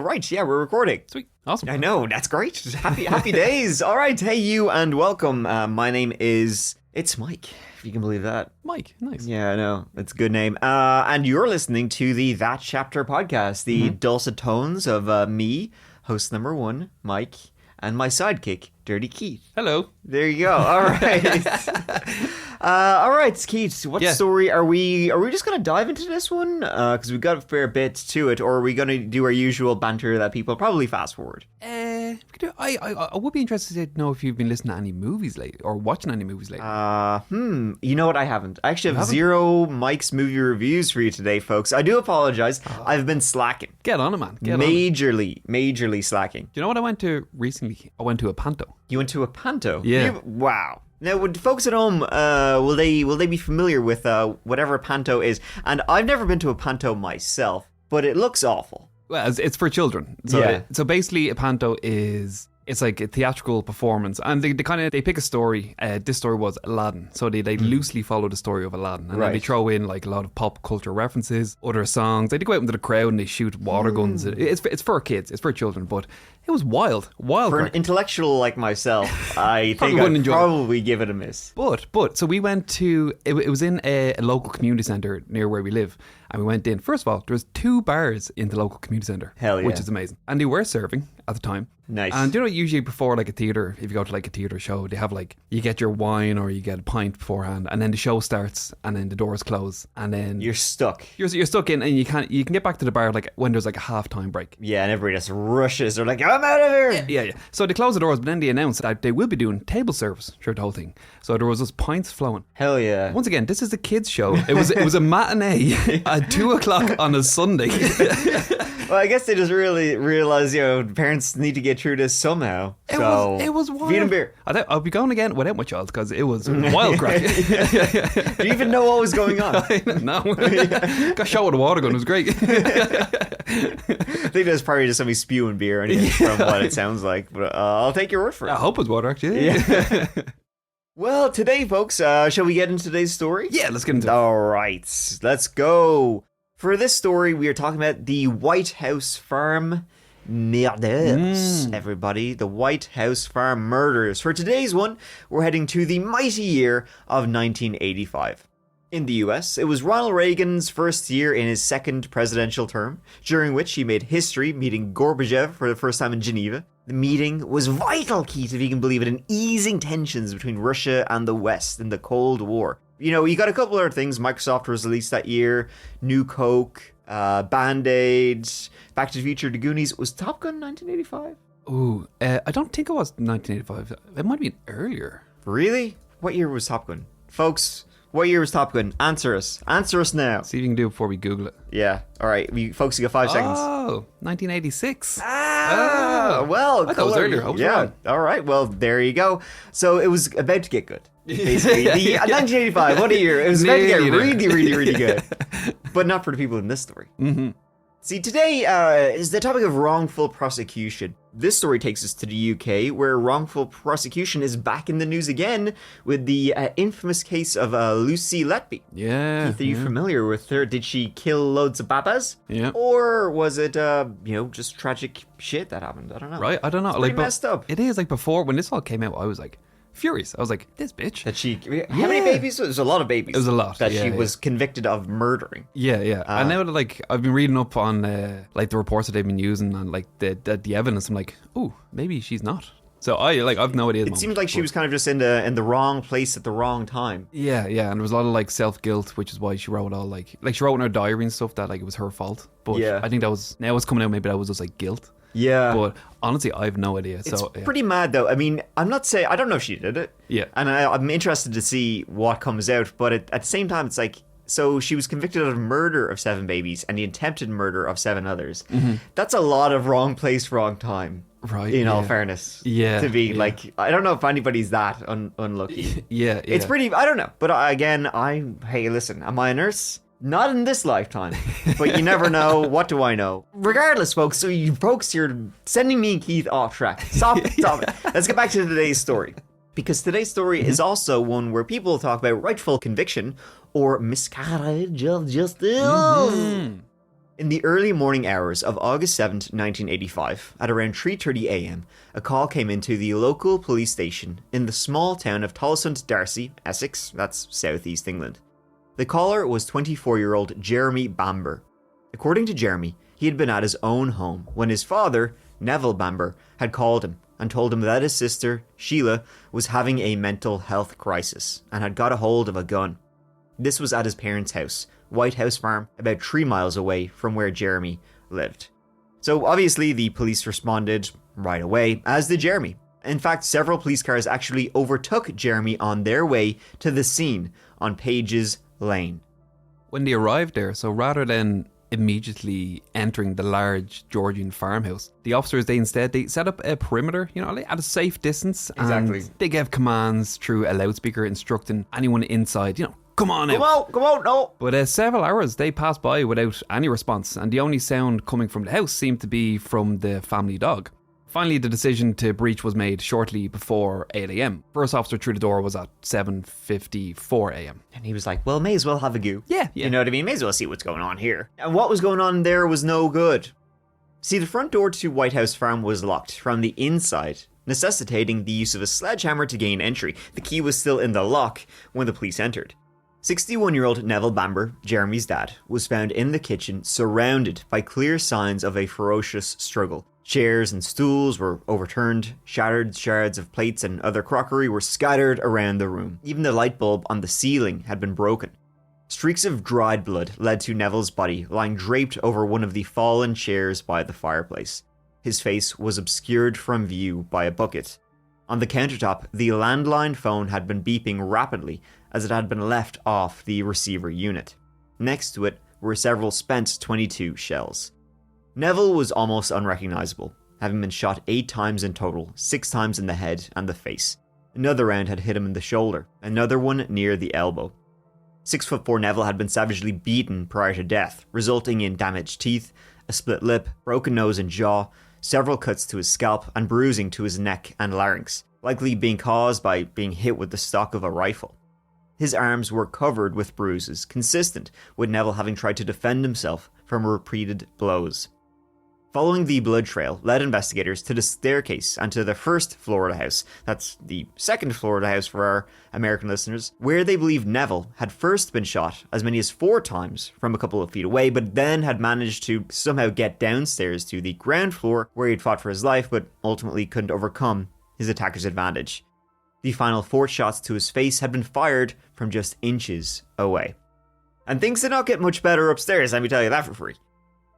right. Yeah, we're recording. Sweet. Awesome. I know. That's great. Happy days. All right. Hey, you, and welcome. My name is... It's Mike, if you can believe that. Mike. Nice. Yeah, I know. It's a good name. And you're listening to the That Chapter podcast, the dulcet tones of me, host number one, Mike, and my sidekick, Dirty Keith. Hello. There you go. All right. All right, Keith, what story are we just going to dive into this one? Because we've got a fair bit to it, or are we going to do our usual banter that people probably fast forward? I would be interested to know if you've been listening to any movies lately, or watching any movies lately. You know what? I haven't. I actually have zero Mike's movie reviews for you today, folks. I do apologize. I've been slacking. Get on it, man. Majorly slacking. Do you know what I went to recently? I went to a panto. You went to a panto? Yeah. Wow. Now, would folks at home, will they be familiar with whatever a panto is? And I've never been to a panto myself, but it looks awful. Well, it's for children. So, so basically, a panto is... It's like a theatrical performance, and they pick a story. This story was Aladdin, so they loosely follow the story of Aladdin, and then they throw in like a lot of pop culture references, other songs. They go out into the crowd and they shoot water guns. It's for kids, it's for children, but it was wild. For an intellectual like myself, I think I'd probably give it a miss. But so we went to it was in a local community centre near where we live, and we went in. First of all, there was 2 bars in the local community centre. Hell yeah. Which is amazing, and they were serving at the time. Nice. And you know, usually before like a theatre, if you go to like a theatre show, they have like, you get your wine or you get a pint beforehand, and then the show starts and then the doors close, and then you're stuck. You're stuck in, and you can get back to the bar like when there's like a half-time break. Yeah, and everybody just rushes. They're like, I'm out of here. Yeah. So they close the doors, but then they announce that they will be doing table service throughout the whole thing. So there was just pints flowing. Hell yeah. Once again, this is a kids show. It was a matinee at 2:00 on a Sunday. Well, I guess they just really realize, parents need to get through this somehow. It was wild. Feed and beer. I'll be going again without my child because it was wild crack. Do you even know what was going on? No. Got shot with a water gun. It was great. I think there's probably just somebody spewing beer in it from what it sounds like. But I'll take your word for it. I hope it's water, actually. Yeah. Well, today, folks, shall we get into today's story? Yeah, let's get into it. All right, let's go. For this story, we are talking about the White House Farm murders, everybody. The White House Farm murders. For today's one, we're heading to the mighty year of 1985. In the US, it was Ronald Reagan's first year in his second presidential term, during which he made history meeting Gorbachev for the first time in Geneva. The meeting was vital, Keith, if you can believe it, in easing tensions between Russia and the West in the Cold War. You know, you got a couple other things. Microsoft was released that year. New Coke, Band-Aid, Back to the Future, The Goonies. Was Top Gun 1985? Ooh, I don't think it was 1985. It might have been earlier. Really? What year was Top Gun? Folks, what year was Top Gun? Answer us. Answer us now. See if you can do it before we Google it. Yeah. All right. Folks, you got 5 seconds. Oh, 1986. Well, I thought it was earlier. I was wrong. All right. Well, there you go. So it was about to get good. Basically, 1985, what a year. It was about to get really good. But not for the people in this story. Mm-hmm. See, today is the topic of wrongful prosecution. This story takes us to the UK, where wrongful prosecution is back in the news again with the infamous case of Lucy Letby. Yeah. Keith, are you familiar with her? Did she kill loads of babas? Yeah. Or was it, just tragic shit that happened? I don't know. Right? I don't know. It's pretty messed up. It is, like, before, when this all came out, I was like, furious. I was like, this bitch. How many babies? It was a lot of babies. It was a lot. That she was convicted of murdering. Yeah. And now, like, I've been reading up on, like, the reports that they've been using and, like, the evidence. I'm like, oh, maybe she's not. So I've no idea. It seemed like she was kind of just in the wrong place at the wrong time. Yeah. And there was a lot of, like, self-guilt, which is why she wrote all, like she wrote in her diary and stuff that, like, it was her fault. But I think now it's coming out, maybe that was just, like, guilt. Yeah. But honestly, I have no idea. It's pretty mad, though. I mean, I'm not saying... I don't know if she did it. Yeah. And I'm interested to see what comes out. But at the same time, it's like... So she was convicted of murder of 7 babies and the attempted murder of 7 others. Mm-hmm. That's a lot of wrong place, wrong time. Right. In all fairness. Yeah. To be like... I don't know if anybody's that unlucky. Yeah. It's pretty... I don't know. But again, hey, listen. Am I a nurse? Not in this lifetime, but you never know. What do I know? Regardless, folks, so you folks, you're sending me and Keith off track. Stop it. Let's get back to today's story. Because today's story is also one where people talk about rightful conviction or miscarriage of justice. In the early morning hours of August 7th, 1985, at around 3:30 a.m., a call came into the local police station in the small town of Tolsund, Darcy, Essex, that's southeast England. The caller was 24-year-old Jeremy Bamber. According to Jeremy, he had been at his own home when his father, Neville Bamber, had called him and told him that his sister, Sheila, was having a mental health crisis and had got a hold of a gun. This was at his parents' house, White House Farm, about 3 miles away from where Jeremy lived. So obviously the police responded right away, as did Jeremy. In fact, several police cars actually overtook Jeremy on their way to the scene on Page's Lane. When they arrived there, so rather than immediately entering the large Georgian farmhouse, the officers, they set up a perimeter, at a safe distance. Exactly. And they gave commands through a loudspeaker instructing anyone inside, come on out. Come out, no. But several hours they passed by without any response, and the only sound coming from the house seemed to be from the family dog. Finally, the decision to breach was made shortly before 8 a.m. First officer through the door was at 7:54 a.m. And he was like, well, may as well have a go. Yeah. You know what I mean? May as well see what's going on here. And what was going on there was no good. See, the front door to White House Farm was locked from the inside, necessitating the use of a sledgehammer to gain entry. The key was still in the lock when the police entered. 61-year-old Neville Bamber, Jeremy's dad, was found in the kitchen surrounded by clear signs of a ferocious struggle. Chairs and stools were overturned, shattered shards of plates and other crockery were scattered around the room. Even the light bulb on the ceiling had been broken. Streaks of dried blood led to Neville's body lying draped over one of the fallen chairs by the fireplace. His face was obscured from view by a bucket. On the countertop, the landline phone had been beeping rapidly as it had been left off the receiver unit. Next to it were several spent .22 shells. Neville was almost unrecognizable, having been shot 8 times in total, 6 times in the head and the face. Another round had hit him in the shoulder, another one near the elbow. 6'4" Neville had been savagely beaten prior to death, resulting in damaged teeth, a split lip, broken nose and jaw, several cuts to his scalp, and bruising to his neck and larynx, likely being caused by being hit with the stock of a rifle. His arms were covered with bruises, consistent with Neville having tried to defend himself from repeated blows. Following the blood trail led investigators to the staircase and to the first floor of the house, that's the second floor of the house for our American listeners, where they believe Neville had first been shot as many as 4 times from a couple of feet away, but then had managed to somehow get downstairs to the ground floor where he'd fought for his life, but ultimately couldn't overcome his attacker's advantage. The final 4 shots to his face had been fired from just inches away. And things did not get much better upstairs, let me tell you that for free.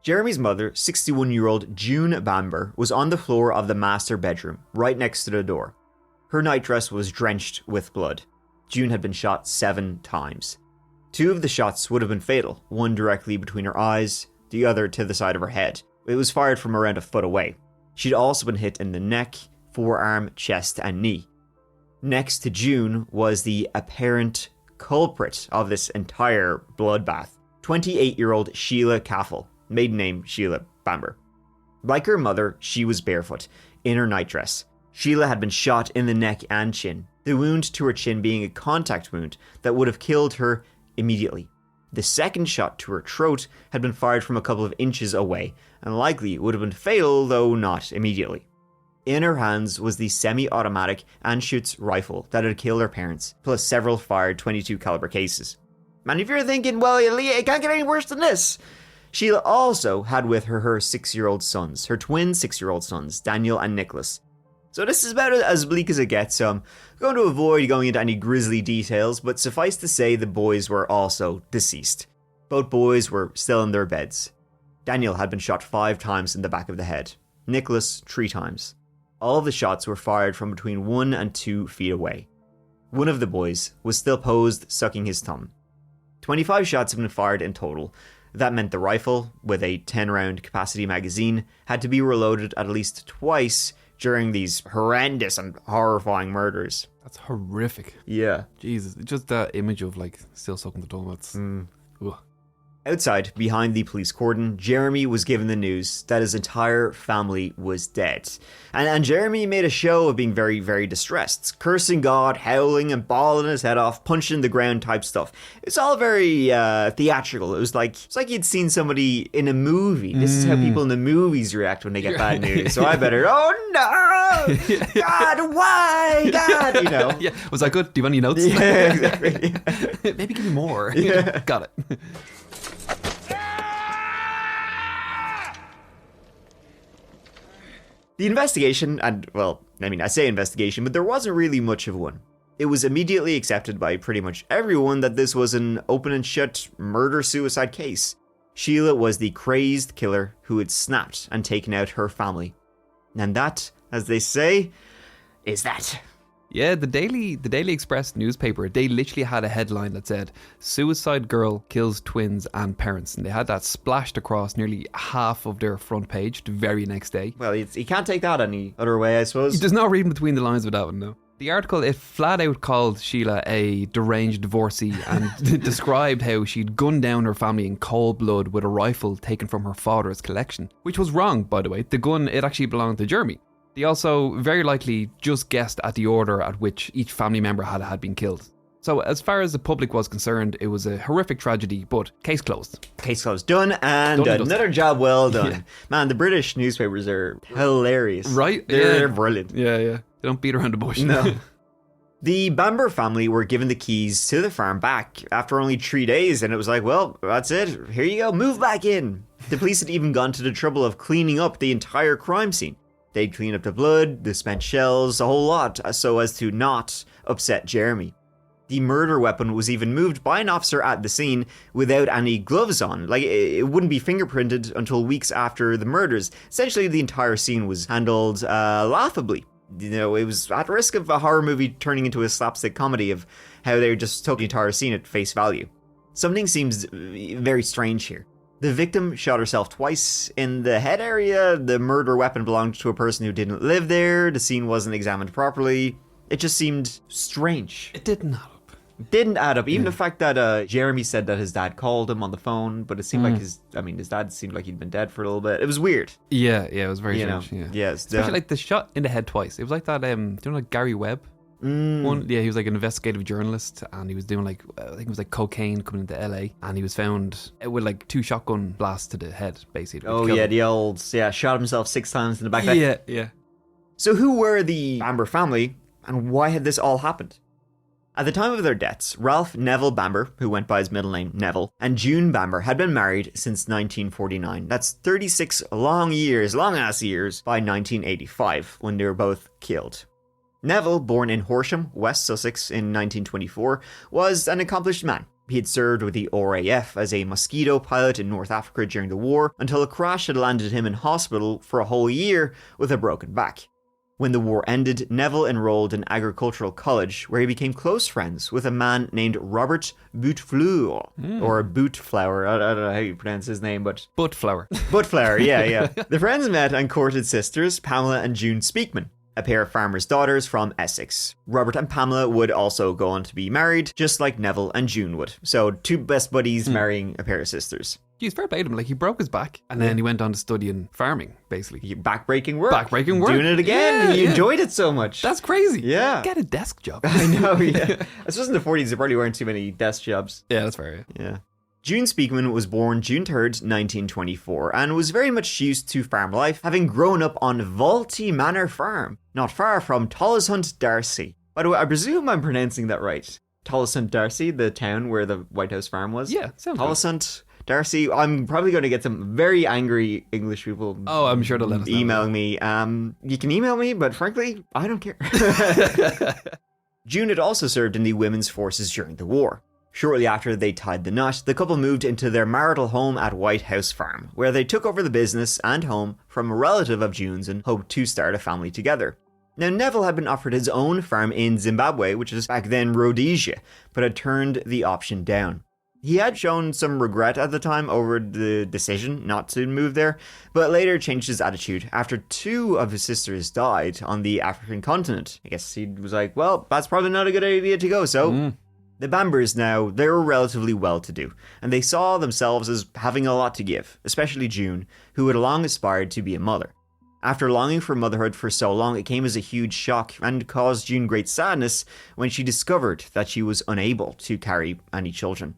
Jeremy's mother, 61-year-old June Bamber, was on the floor of the master bedroom, right next to the door. Her nightdress was drenched with blood. June had been shot 7 times. 2 of the shots would have been fatal, one directly between her eyes, the other to the side of her head. It was fired from around a foot away. She'd also been hit in the neck, forearm, chest, and knee. Next to June was the apparent culprit of this entire bloodbath, 28-year-old Sheila Caffel, maiden name Sheila Bamber. Like her mother, she was barefoot, in her nightdress. Sheila had been shot in the neck and chin, the wound to her chin being a contact wound that would have killed her immediately. The second shot to her throat had been fired from a couple of inches away, and likely would have been fatal, though not immediately. In her hands was the semi-automatic Anschutz rifle that had killed her parents, plus several fired .22 caliber cases. And if you're thinking, well, it can't get any worse than this, Sheila also had with her her 6-year-old sons, her twin 6-year-old sons, Daniel and Nicholas. So this is about as bleak as it gets, so I'm going to avoid going into any grisly details, but suffice to say the boys were also deceased. Both boys were still in their beds. Daniel had been shot 5 times in the back of the head, Nicholas 3 times. All of the shots were fired from between 1 and 2 feet away. One of the boys was still posed, sucking his thumb. 25 shots had been fired in total. That meant the rifle, with a 10-round capacity magazine, had to be reloaded at least twice during these horrendous and horrifying murders. That's horrific. Yeah. Jesus, just that image of still sucking the thumb. That's ugh. Outside, behind the police cordon, Jeremy was given the news that his entire family was dead. And Jeremy made a show of being very, very distressed, cursing God, howling and bawling his head off, punching the ground type stuff. It's all very theatrical. It was like you'd seen somebody in a movie. This is how people in the movies react when they get bad news. So I better, oh no! God, why? God, you know. Yeah. Was that good? Do you have any notes? Yeah, exactly. Yeah. Maybe give me more. Yeah. Got it. The investigation, and well, I mean, I say investigation, but there wasn't really much of one. It was immediately accepted by pretty much everyone that this was an open and shut murder-suicide case. Sheila was the crazed killer who had snapped and taken out her family. And that, as they say, is that. Yeah, the Daily Express newspaper, they literally had a headline that said, "Suicide girl kills twins and parents." And they had that splashed across nearly half of their front page the very next day. Well, you can't take that any other way, I suppose. There's no reading between the lines with that one, no. The article, it flat out called Sheila a deranged divorcee and described how she'd gunned down her family in cold blood with a rifle taken from her father's collection. Which was wrong, by the way. The gun, it actually belonged to Jeremy. They also very likely just guessed at the order at which each family member had been killed. So as far as the public was concerned, it was a horrific tragedy, but case closed. Case closed. Done, and another job well done. Yeah. Man, the British newspapers are hilarious. Right? They're brilliant. Yeah. They don't beat around the bush. No. The Bamber family were given the keys to the farm back after only 3 days, and it was like, well, that's it. Here you go. Move back in. The police had even gone to the trouble of cleaning up the entire crime scene. They'd clean up the blood, the spent shells, a whole lot, so as to not upset Jeremy. The murder weapon was even moved by an officer at the scene without any gloves on. Like, it wouldn't be fingerprinted until weeks after the murders. Essentially, the entire scene was handled laughably. You know, it was at risk of a horror movie turning into a slapstick comedy of how they just took the entire scene at face value. Something seems very strange here. The victim shot herself twice in the head area. The murder weapon belonged to a person who didn't live there. The scene wasn't examined properly. It just seemed strange. It didn't add up. Didn't add up. Even the fact that Jeremy said that his dad called him on the phone, but it seemed like his dad seemed like he'd been dead for a little bit. It was weird. Yeah, it was very strange. Yeah, especially like the shot in the head twice. It was like that. Do you know like Gary Webb? One, yeah, he was like an investigative journalist, and he was doing like, I think it was like cocaine coming into LA, and he was found with like 2 shotgun blasts to the head, basically. Oh yeah, the old shot himself 6 times in the back. Yeah. So who were the Bamber family, and why had this all happened? At the time of their deaths, Ralph Neville Bamber, who went by his middle name Neville, and June Bamber had been married since 1949. That's 36 long ass years, by 1985, when they were both killed. Neville, born in Horsham, West Sussex in 1924, was an accomplished man. He had served with the RAF as a mosquito pilot in North Africa during the war, until a crash had landed him in hospital for a whole year with a broken back. When the war ended, Neville enrolled in agricultural college, where he became close friends with a man named Robert Boutefleur, or Bootflower. I don't know how you pronounce his name, but... Buttflower. Buttflower, yeah. The friends met and courted sisters, Pamela and June Speakman, a pair of farmers' daughters from Essex. Robert and Pamela would also go on to be married, just like Neville and June would. So 2 best buddies marrying a pair of sisters. He's fair play to him. Like, he broke his back, and then he went on to studying farming, basically. Backbreaking work. Doing it again. He enjoyed it so much. That's crazy. Yeah. Get a desk job. I know, yeah. I suppose in the 40s there probably weren't too many desk jobs. Yeah, that's fair. Yeah. June Speakman was born June 3rd, 1924, and was very much used to farm life, having grown up on Vaulty Manor Farm, not far from Tollishunt, Darcy. By the way, I presume I'm pronouncing that right. Tollishunt, Darcy, the town where the White House farm was? Yeah, sounds good. Tollishunt, Darcy. I'm probably going to get some very angry English people. Oh, I'm sure they'll let us know. Emailing me. You can email me, but frankly, I don't care. June had also served in the women's forces during the war. Shortly after they tied the knot, the couple moved into their marital home at White House Farm, where they took over the business and home from a relative of June's and hoped to start a family together. Now, Neville had been offered his own farm in Zimbabwe, which was back then Rhodesia, but had turned the option down. He had shown some regret at the time over the decision not to move there, but later changed his attitude after 2 of his sisters died on the African continent. I guess he was like, well, that's probably not a good idea to go, so The Bambers now, they were relatively well-to-do, and they saw themselves as having a lot to give, especially June, who had long aspired to be a mother. After longing for motherhood for so long, it came as a huge shock and caused June great sadness when she discovered that she was unable to carry any children.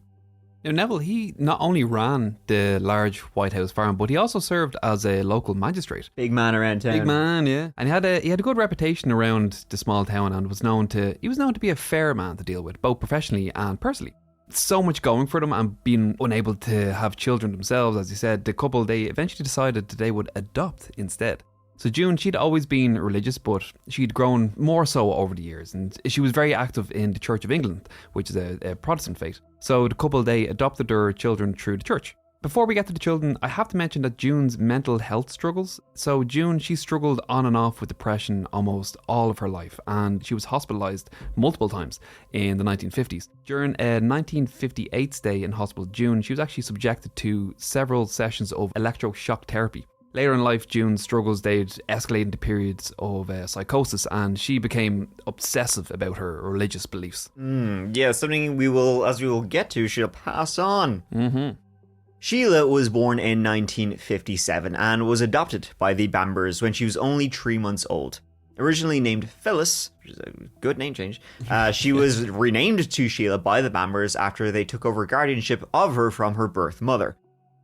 Now, Neville, he not only ran the large White House farm, but he also served as a local magistrate. Big man around town. Big man, yeah. And he had a good reputation around the small town and was known to be a fair man to deal with, both professionally and personally. So much going for them, and being unable to have children themselves, as you said, the couple, they eventually decided that they would adopt instead. So June, she'd always been religious, but she'd grown more so over the years, and she was very active in the Church of England, which is a Protestant faith. So the couple, they adopted their children through the church. Before we get to the children, I have to mention that June's mental health struggles. So June, she struggled on and off with depression almost all of her life, and she was hospitalised multiple times in the 1950s. During a 1958 stay in hospital, June, she was actually subjected to several sessions of electroshock therapy. Later in life, June's struggles, they'd escalate into periods of psychosis, and she became obsessive about her religious beliefs. Yeah, something we will get to, she'll pass on. Mm-hmm. Sheila was born in 1957 and was adopted by the Bambers when she was only 3 months old. Originally named Phyllis, which is a good name change, she was renamed to Sheila by the Bambers after they took over guardianship of her from her birth mother.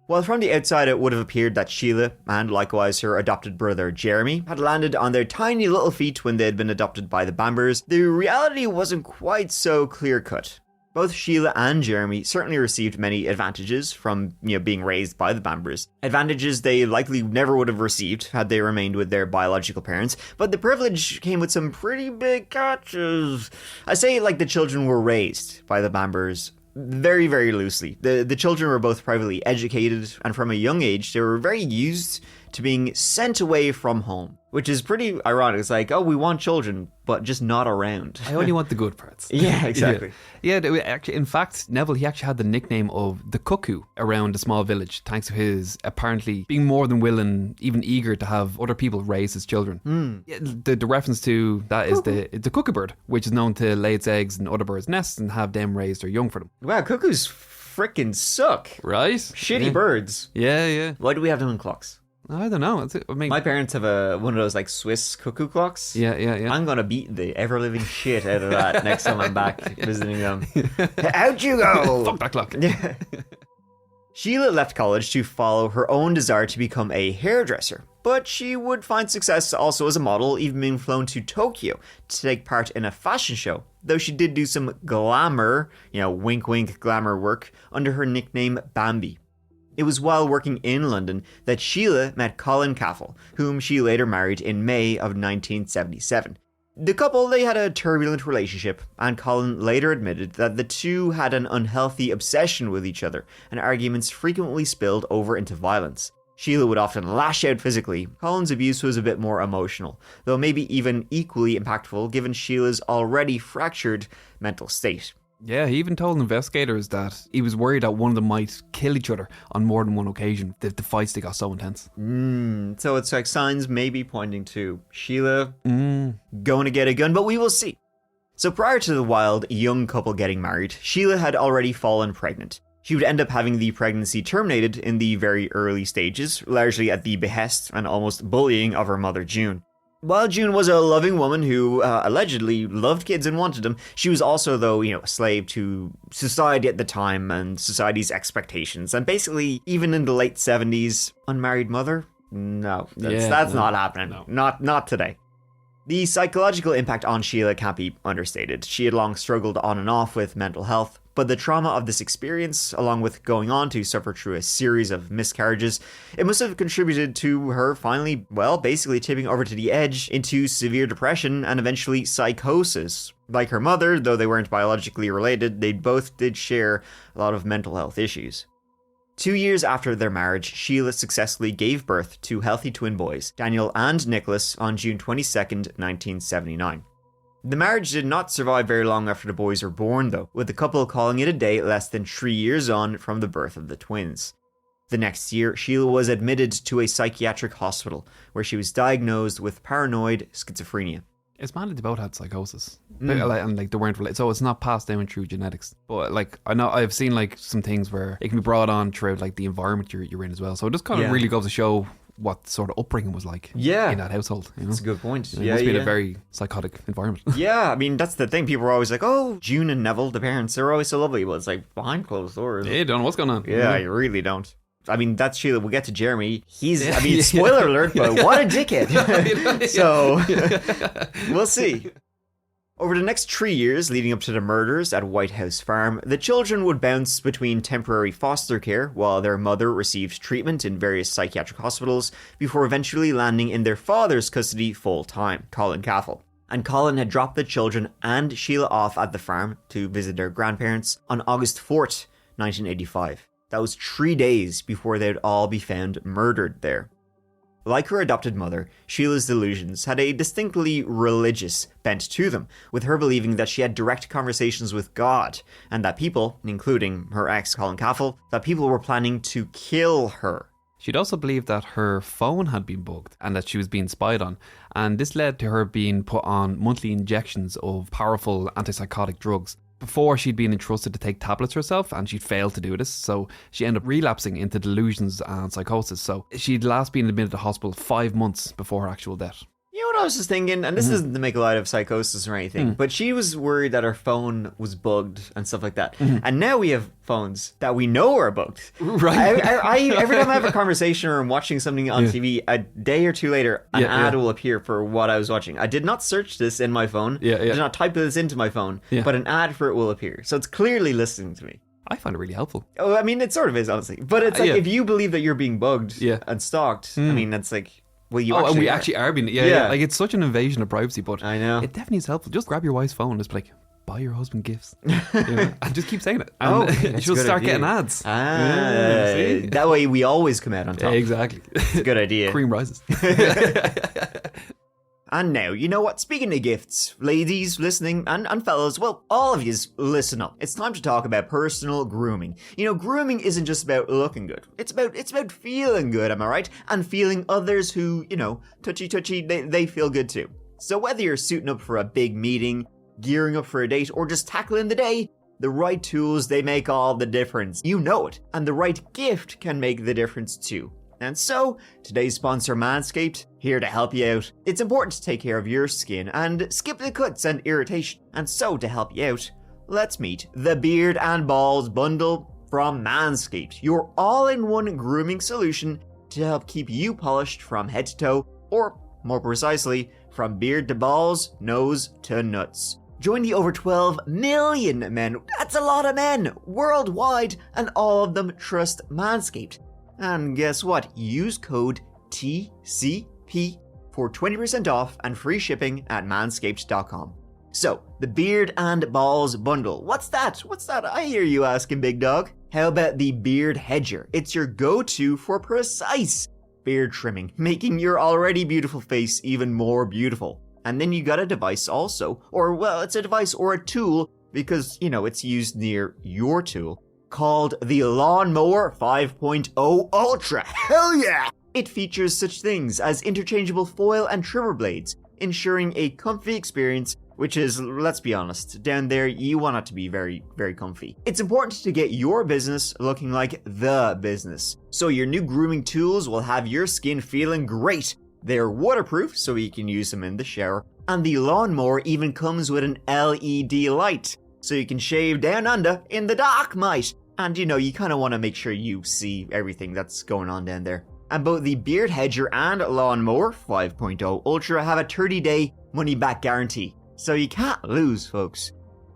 While from the outside it would have appeared that Sheila, and likewise her adopted brother Jeremy, had landed on their tiny little feet when they had been adopted by the Bambers, the reality wasn't quite so clear-cut. Both Sheila and Jeremy certainly received many advantages from, being raised by the Bambers. Advantages they likely never would have received had they remained with their biological parents, but the privilege came with some pretty big catches. I say like the children were raised by the Bambers very, very loosely. The children were both privately educated, and from a young age, they were very used to being sent away from home, which is pretty ironic. It's like, oh, we want children, but just not around. I only want the good parts. Yeah, exactly. Yeah, actually, in fact, Neville, he actually had the nickname of the cuckoo around the small village, thanks to his apparently being more than willing, even eager to have other people raise his children. Yeah, the reference to that is the cuckoo bird, which is known to lay its eggs in other birds' nests and have them raise their young for them. Wow, cuckoos frickin' suck. Right? Shitty birds. Yeah. Why do we have them in clocks? I don't know. My parents have one of those like Swiss cuckoo clocks. Yeah. I'm gonna beat the ever living shit out of that next time I'm back visiting them. Out you go! Fuck that clock. Yeah. Sheila left college to follow her own desire to become a hairdresser, but she would find success also as a model, even being flown to Tokyo to take part in a fashion show, though she did do some glamour, wink wink glamour work under her nickname Bambi. It was while working in London that Sheila met Colin Caffell, whom she later married in May of 1977. The couple, they had a turbulent relationship, and Colin later admitted that the two had an unhealthy obsession with each other, and arguments frequently spilled over into violence. Sheila would often lash out physically. Colin's abuse was a bit more emotional, though maybe even equally impactful given Sheila's already fractured mental state. Yeah, he even told investigators that he was worried that one of them might kill each other on more than one occasion. The fights, they got so intense. So it's like signs maybe pointing to Sheila going to get a gun, but we will see. So prior to the wild young couple getting married, Sheila had already fallen pregnant. She would end up having the pregnancy terminated in the very early stages, largely at the behest and almost bullying of her mother June. While June was a loving woman who allegedly loved kids and wanted them, she was also, though, a slave to society at the time and society's expectations. And basically, even in the late 70s, unmarried mother? No, that's not happening. No. Not today. The psychological impact on Sheila can't be understated. She had long struggled on and off with mental health, but the trauma of this experience, along with going on to suffer through a series of miscarriages, it must have contributed to her finally, basically tipping over to the edge into severe depression and eventually psychosis. Like her mother, though they weren't biologically related, they both did share a lot of mental health issues. 2 years after their marriage, Sheila successfully gave birth to healthy twin boys, Daniel and Nicholas, on June 22nd, 1979. The marriage did not survive very long after the boys were born, though, with the couple calling it a day less than 3 years on from the birth of the twins. The next year, Sheila was admitted to a psychiatric hospital, where she was diagnosed with paranoid schizophrenia. It's mad that they both had psychosis, and like they weren't related, so it's not passed down through genetics. But like I know I've seen like some things where it can be brought on throughout like the environment you're in as well. So it just kind of really goes to show what sort of upbringing was like in that household. You know? That's a good point. It must be in a very psychotic environment. Yeah, I mean that's the thing. People are always like, "Oh, June and Neville, the parents, they're always so lovely." Well, it's like behind closed doors. Yeah, you don't know what's going on. Yeah, you really don't. I mean, that's Sheila. We'll get to Jeremy. He's, I mean, spoiler alert, but what a dickhead. So, we'll see. Over the next 3 years leading up to the murders at White House Farm, the children would bounce between temporary foster care while their mother received treatment in various psychiatric hospitals before eventually landing in their father's custody full-time, Colin Caffel. And Colin had dropped the children and Sheila off at the farm to visit their grandparents on August 4th, 1985. That was 3 days before they'd all be found murdered there. Like her adopted mother, Sheila's delusions had a distinctly religious bent to them, with her believing that she had direct conversations with God, and that people, including her ex Colin Caffel, that people were planning to kill her. She'd also believed that her phone had been bugged and that she was being spied on, and this led to her being put on monthly injections of powerful antipsychotic drugs. Before, she'd been entrusted to take tablets herself, and she'd failed to do this, so she ended up relapsing into delusions and psychosis. So she'd last been admitted to hospital 5 months before her actual death. You know what I was just thinking? And this isn't to make light of psychosis or anything, but she was worried that her phone was bugged and stuff like that. And now we have phones that we know are bugged. Right. I every time I have a conversation or I'm watching something on TV, a day or two later, an ad will appear for what I was watching. I did not search this in my phone. I did not type this into my phone, but an ad for it will appear. So it's clearly listening to me. I find it really helpful. Oh, I mean, it sort of is, honestly. But it's like, if you believe that you're being bugged and stalked, I mean, that's like... Well, and we actually are being... Yeah. Like, it's such an invasion of privacy, but I know. It definitely is helpful. Just grab your wife's phone and just be like, buy your husband gifts. And just keep saying it. And she'll start getting ads. That way we always come out on top. Exactly. It's a good idea. Cream rises. And now, you know what? Speaking of gifts, ladies listening and fellas, well, all of yous, listen up. It's time to talk about personal grooming. You know, grooming isn't just about looking good. It's about feeling good, am I right? And feeling others who, you know, touchy, they feel good too. So whether you're suiting up for a big meeting, gearing up for a date, or just tackling the day, the right tools, they make all the difference. You know it. And the right gift can make the difference too. And so, today's sponsor Manscaped, here to help you out. It's important to take care of your skin and skip the cuts and irritation. And so, to help you out, let's meet the Beard and Balls Bundle from Manscaped, your all-in-one grooming solution to help keep you polished from head to toe, or more precisely, from beard to balls, nose to nuts. Join the over 12 million men, that's a lot of men, worldwide, and all of them trust Manscaped. And guess what? Use code TCP for 20% off and free shipping at manscaped.com. So, the Beard and Balls Bundle. What's that? I hear you asking, big dog. How about the Beard Hedger? It's your go-to for precise beard trimming, making your already beautiful face even more beautiful. And then you got a device also, or well, it's a device or a tool because, you know, it's used near your tool, called the Lawnmower 5.0 Ultra. Hell yeah! It features such things as interchangeable foil and trimmer blades, ensuring a comfy experience, which is, let's be honest, down there you want it to be very, very comfy. It's important to get your business looking like the business, so your new grooming tools will have your skin feeling great. They're waterproof, so you can use them in the shower, and the lawnmower even comes with an LED light, so you can shave down under in the dark, mate. And you know, you kind of want to make sure you see everything that's going on down there. And both the Beard Hedger and Lawnmower 5.0 Ultra have a 30-day money-back guarantee. So you can't lose, folks.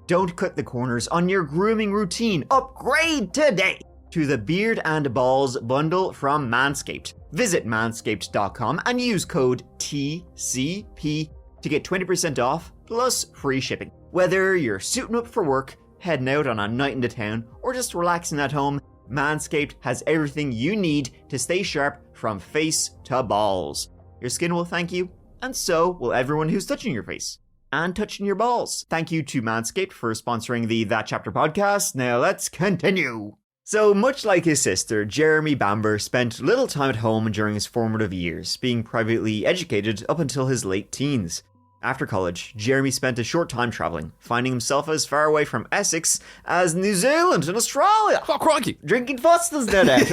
Don't cut the corners on your grooming routine. Upgrade today to the Beard and Balls Bundle from Manscaped. Visit manscaped.com and use code TCP to get 20% off plus free shipping. Whether you're suiting up for work, heading out on a night into town, or just relaxing at home, Manscaped has everything you need to stay sharp from face to balls. Your skin will thank you, and so will everyone who's touching your face and touching your balls. Thank you to Manscaped for sponsoring the That Chapter podcast. Now let's continue. So much like his sister, Jeremy Bamber spent little time at home during his formative years, being privately educated up until his late teens. After college, Jeremy spent a short time travelling, finding himself as far away from Essex as New Zealand and Australia. Oh, crikey. Drinking Fosters, no doubt.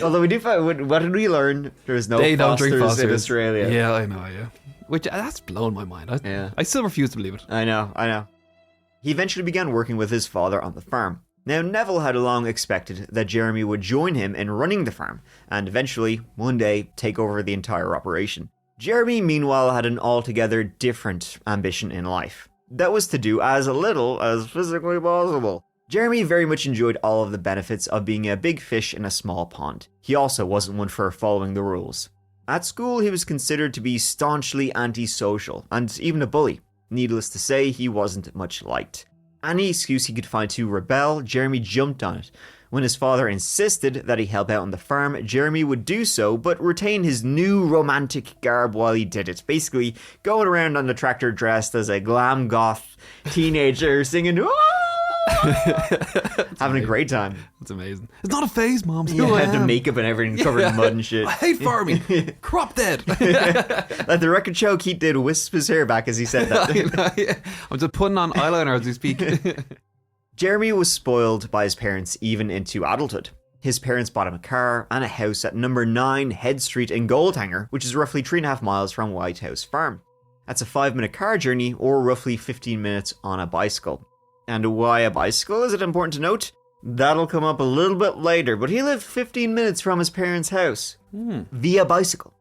Although we do find, what did we learn? There's no They don't Fosters, drink Fosters in Australia. Yeah, I know, yeah. Which, that's blown my mind. I still refuse to believe it. I know. He eventually began working with his father on the farm. Now, Neville had long expected that Jeremy would join him in running the farm, and eventually, one day, take over the entire operation. Jeremy, meanwhile, had an altogether different ambition in life. That was to do as little as physically possible. Jeremy very much enjoyed all of the benefits of being a big fish in a small pond. He also wasn't one for following the rules. At school, he was considered to be staunchly antisocial, and even a bully. Needless to say, he wasn't much liked. Any excuse he could find to rebel, Jeremy jumped on it. When his father insisted that he help out on the farm, Jeremy would do so, but retain his new romantic garb while he did it. Basically, going around on the tractor dressed as a glam goth teenager singing, having a great time. That's amazing. It's not a phase, Mom. Yeah, the makeup and everything covered in mud and shit. I hate farming. Crop dead. Like the record show, Keith did wisp his hair back as he said that. I'm just putting on eyeliner as we speak. Jeremy was spoiled by his parents even into adulthood. His parents bought him a car and a house at number 9 Head Street in Goldhanger, which is roughly 3.5 miles from White House Farm. That's a 5-minute car journey or roughly 15 minutes on a bicycle. And why a bicycle, is it important to note? That'll come up a little bit later, but he lived 15 minutes from his parents' house via bicycle.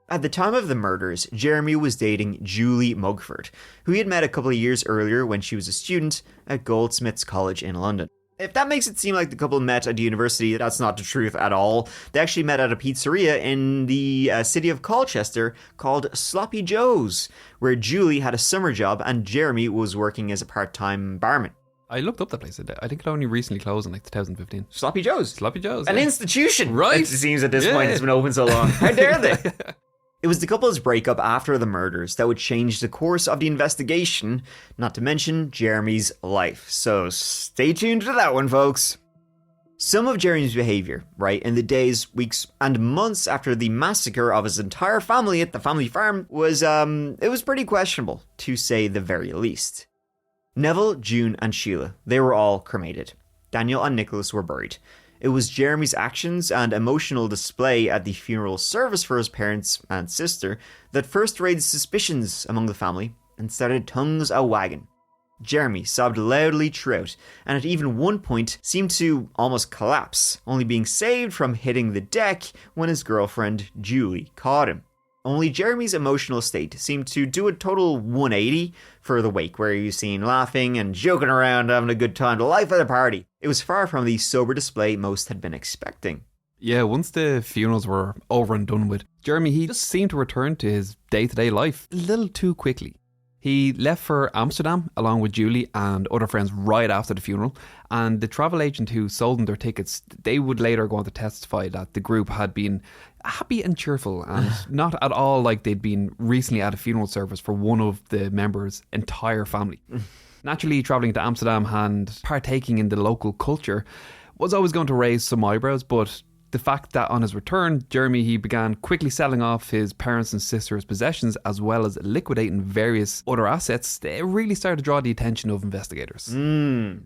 At the time of the murders, Jeremy was dating Julie Mugford, who he had met a couple of years earlier when she was a student at Goldsmiths College in London. If that makes it seem like the couple met at university, that's not the truth at all. They actually met at a pizzeria in the city of Colchester called Sloppy Joe's, where Julie had a summer job and Jeremy was working as a part-time barman. I looked up that place. I think it only recently closed in like 2015. Sloppy Joe's. Sloppy Joe's. An institution. Right. It seems at this point it's been open so long. How dare they? It was the couple's breakup after the murders that would change the course of the investigation, not to mention Jeremy's life. So stay tuned to that one, folks. Some of Jeremy's behavior, right, in the days, weeks, and months after the massacre of his entire family at the family farm was, it was pretty questionable, to say the very least. Neville, June, and Sheila, they were all cremated. Daniel and Nicholas were buried. It was Jeremy's actions and emotional display at the funeral service for his parents and sister that first raised suspicions among the family and started tongues a-wagging. Jeremy sobbed loudly throughout, and at even one point seemed to almost collapse, only being saved from hitting the deck when his girlfriend Julie caught him. Only Jeremy's emotional state seemed to do a total 180 for the wake, where he was seen laughing and joking around, having a good time, the life of the party. It was far from the sober display most had been expecting. Yeah, once the funerals were over and done with, Jeremy, he just seemed to return to his day-to-day life a little too quickly. He left for Amsterdam along with Julie and other friends right after the funeral, and the travel agent who sold them their tickets, they would later go on to testify that the group had been happy and cheerful and not at all like they'd been recently at a funeral service for one of the members' entire family. Naturally, travelling to Amsterdam and partaking in the local culture was always going to raise some eyebrows, but the fact that on his return, Jeremy, he began quickly selling off his parents' and sisters' possessions as well as liquidating various other assets, they really started to draw the attention of investigators. And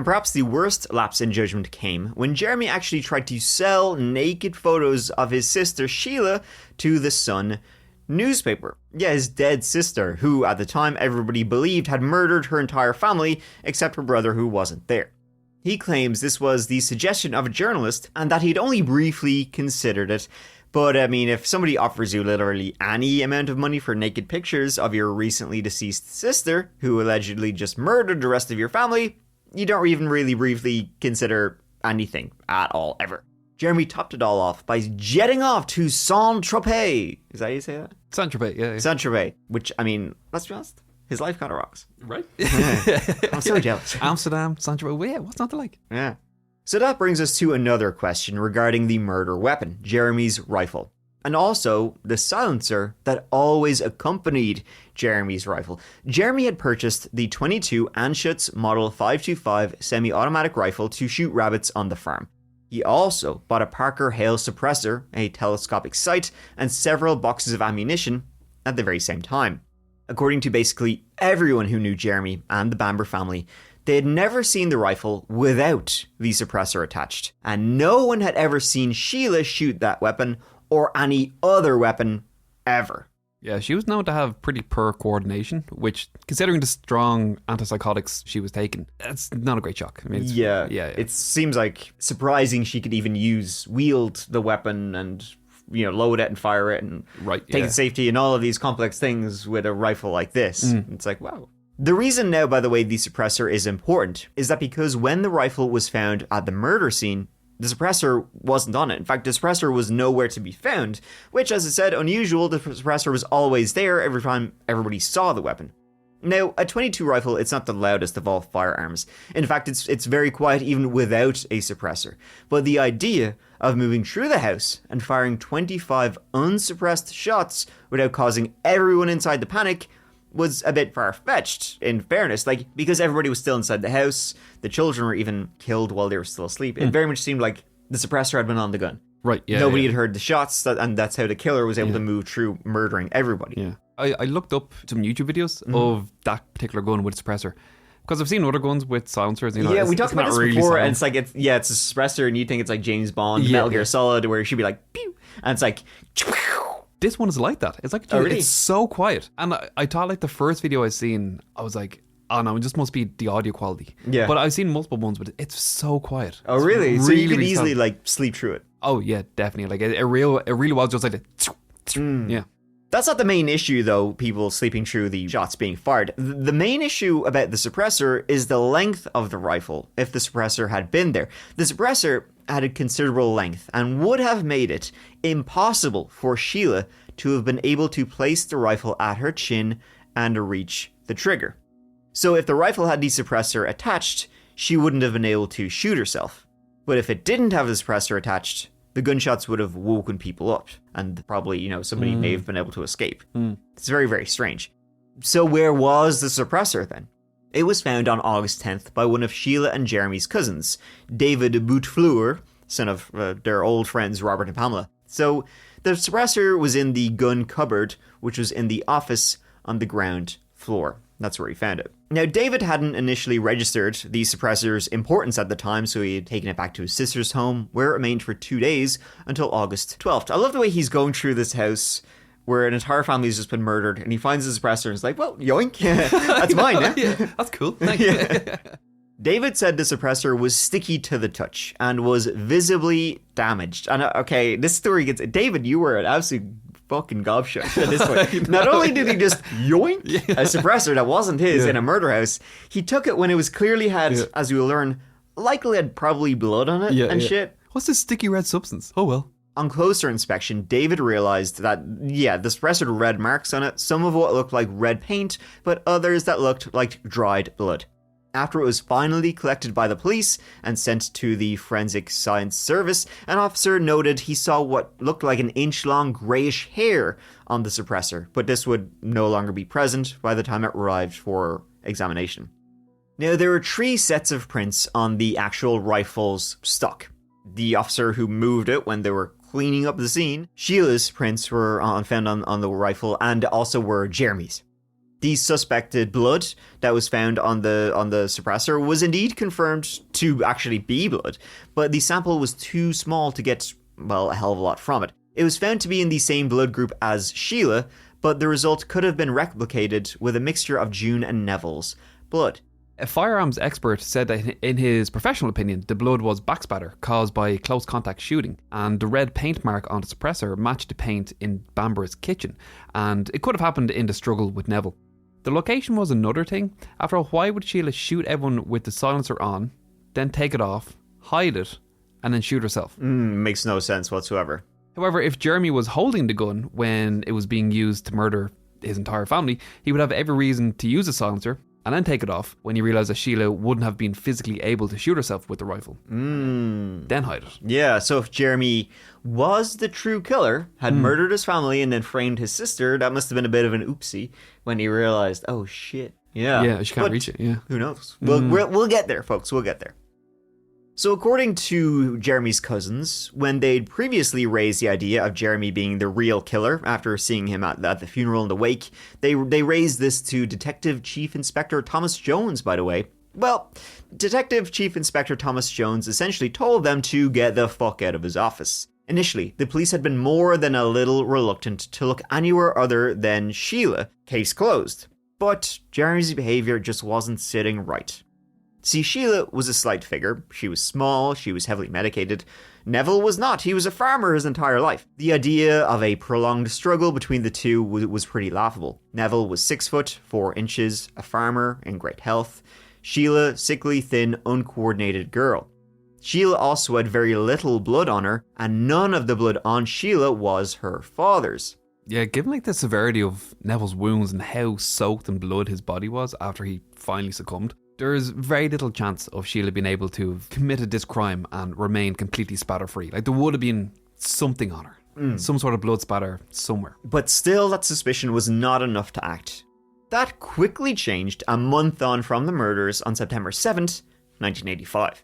perhaps the worst lapse in judgment came when Jeremy actually tried to sell naked photos of his sister Sheila to the Sun newspaper. Yeah, his dead sister, who at the time everybody believed had murdered her entire family except her brother who wasn't there. He claims this was the suggestion of a journalist and that he'd only briefly considered it. But I mean, if somebody offers you literally any amount of money for naked pictures of your recently deceased sister, who allegedly just murdered the rest of your family, you don't even really briefly consider anything at all, ever. Jeremy topped it all off by jetting off to Saint-Tropez. Is that how you say that? Saint-Tropez, yeah. Saint-Tropez, which, I mean, let's be honest, his life kind of rocks. Right? I'm so jealous. Amsterdam, Saint-Tropez, yeah, what's not to like? Yeah. So that brings us to another question regarding the murder weapon, Jeremy's rifle. And also the silencer that always accompanied Jeremy's rifle. Jeremy had purchased the 22 Anschutz Model 525 semi-automatic rifle to shoot rabbits on the farm. He also bought a Parker Hale suppressor, a telescopic sight, and several boxes of ammunition at the very same time. According to basically everyone who knew Jeremy and the Bamber family, they had never seen the rifle without the suppressor attached, and no one had ever seen Sheila shoot that weapon or any other weapon ever. Yeah, she was known to have pretty poor coordination, which, considering the strong antipsychotics she was taking, it's not a great shock. I mean, yeah. It seems like surprising she could even wield the weapon and, load it and fire it and take safety and all of these complex things with a rifle like this. It's like, wow. The reason now, by the way, the suppressor is important is that because when the rifle was found at the murder scene, the suppressor wasn't on it. In fact, the suppressor was nowhere to be found, which, as I said, unusual. The suppressor was always there every time everybody saw the weapon. Now, a .22 rifle, it's not the loudest of all firearms. In fact, it's very quiet even without a suppressor. But the idea of moving through the house and firing 25 unsuppressed shots without causing everyone inside to panic was a bit far-fetched, in fairness, because everybody was still inside the house, the children were even killed while they were still asleep. It very much seemed like the suppressor had been on the gun. Right, yeah. Nobody had heard the shots, and that's how the killer was able to move through murdering everybody. Yeah. I looked up some YouTube videos of that particular gun with a suppressor, because I've seen other guns with silencers. Yeah, we talked about this really before, and it's like, it's a suppressor, and you think it's like James Bond, Metal Gear Solid, where it should be like, pew, and it's like, this one is like that. It's like, really? It's so quiet. And I thought, like, the first video I seen, I was like, oh no, it just must be the audio quality. Yeah. But I've seen multiple ones, but it's so quiet. Oh, really? So you could easily, sleep through it? Oh, yeah, definitely. Like, it really was just like yeah. That's not the main issue, though, people sleeping through the shots being fired. The main issue about the suppressor is the length of the rifle, if the suppressor had been there. The suppressor had a considerable length and would have made it impossible for Sheila to have been able to place the rifle at her chin and reach the trigger. So if the rifle had the suppressor attached, she wouldn't have been able to shoot herself. But if it didn't have the suppressor attached, the gunshots would have woken people up, and probably, somebody may have been able to escape. It's very, very strange. So where was the suppressor then? It was found on August 10th by one of Sheila and Jeremy's cousins, David Boutefleur, son of their old friends Robert and Pamela. So the suppressor was in the gun cupboard, which was in the office on the ground floor. That's where he found it. Now, David hadn't initially registered the suppressor's importance at the time, so he had taken it back to his sister's home, where it remained for 2 days until August 12th. I love the way he's going through this house where an entire family has just been murdered, and he finds the suppressor and is like, well, yoink, that's mine, yeah? Yeah, that's cool. Thank you. David said the suppressor was sticky to the touch and was visibly damaged. And okay, this story gets... David, you were an absolute fucking gobshite at this point. Not only did he just yoink a suppressor that wasn't his in a murder house, he took it when it was clearly had, as we will learn, likely had probably blood on it shit. What's this sticky red substance? Oh well. On closer inspection, David realized that, the suppressor had red marks on it, some of what looked like red paint, but others that looked like dried blood. After it was finally collected by the police and sent to the Forensic Science Service, an officer noted he saw what looked like an inch-long greyish hair on the suppressor, but this would no longer be present by the time it arrived for examination. Now, there were 3 sets of prints on the actual rifle's stock. The officer who moved it when they were cleaning up the scene, Sheila's prints were found on the rifle, and also were Jeremy's. The suspected blood that was found on the suppressor was indeed confirmed to actually be blood, but the sample was too small to get, a hell of a lot from it. It was found to be in the same blood group as Sheila, but the result could have been replicated with a mixture of June and Neville's blood. A firearms expert said that in his professional opinion, the blood was backspatter caused by close contact shooting, and the red paint mark on the suppressor matched the paint in Bamber's kitchen, and it could have happened in the struggle with Neville. The location was another thing. After all, why would Sheila shoot everyone with the silencer on, then take it off, hide it, and then shoot herself? Makes no sense whatsoever. However, if Jeremy was holding the gun when it was being used to murder his entire family, he would have every reason to use a silencer and then take it off when he realised that Sheila wouldn't have been physically able to shoot herself with the rifle. Then hide it. Yeah, so if Jeremy was the true killer, had murdered his family and then framed his sister, that must have been a bit of an oopsie when he realised, oh shit. Yeah, she can't reach it, yeah. Who knows? We'll get there, folks, we'll get there. So according to Jeremy's cousins, when they'd previously raised the idea of Jeremy being the real killer after seeing him at the funeral in the wake, they raised this to Detective Chief Inspector Thomas Jones, by the way. Well, Detective Chief Inspector Thomas Jones essentially told them to get the fuck out of his office. Initially, the police had been more than a little reluctant to look anywhere other than Sheila, case closed. But Jeremy's behaviour just wasn't sitting right. See, Sheila was a slight figure. She was small, she was heavily medicated. Neville was not. He was a farmer his entire life. The idea of a prolonged struggle between the two was pretty laughable. Neville was 6 foot, 4 inches, a farmer in great health. Sheila, sickly, thin, uncoordinated girl. Sheila also had very little blood on her, and none of the blood on Sheila was her father's. Yeah, given like the severity of Neville's wounds and how soaked in blood his body was after he finally succumbed, there's very little chance of Sheila being able to have committed this crime and remain completely spatter-free. Like, there would have been something on her. Some sort of blood spatter somewhere. But still, that suspicion was not enough to act. That quickly changed a month on from the murders on September 7th, 1985.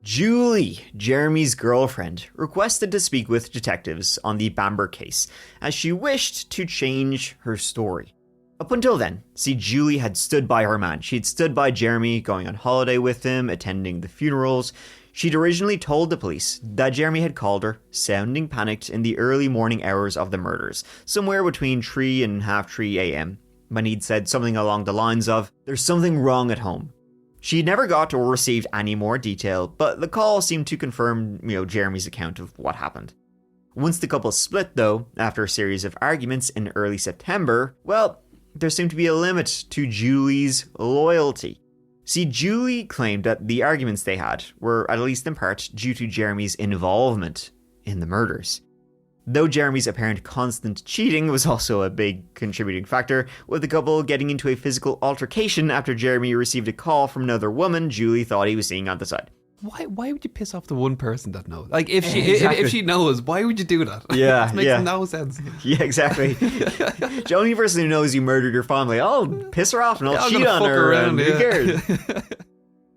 Julie, Jeremy's girlfriend, requested to speak with detectives on the Bamber case, as she wished to change her story. Up until then, see, Julie had stood by her man. She'd stood by Jeremy, going on holiday with him, attending the funerals. She'd originally told the police that Jeremy had called her, sounding panicked in the early morning hours of the murders, somewhere between 3 and half 3 a.m, when he'd said something along the lines of, "There's something wrong at home." She never got or received any more detail, but the call seemed to confirm, Jeremy's account of what happened. Once the couple split, though, after a series of arguments in early September, well, there seemed to be a limit to Julie's loyalty. See, Julie claimed that the arguments they had were, at least in part, due to Jeremy's involvement in the murders. Though Jeremy's apparent constant cheating was also a big contributing factor, with the couple getting into a physical altercation after Jeremy received a call from another woman Julie thought he was seeing on the side. Why would you piss off the one person that knows? Like, if she Exactly. if she knows, why would you do that? Yeah, It makes no sense. Yeah, exactly. The only person who knows you murdered your family, I'll piss her off and I'll I'm cheat gonna on fuck her, around, and who yeah. cares?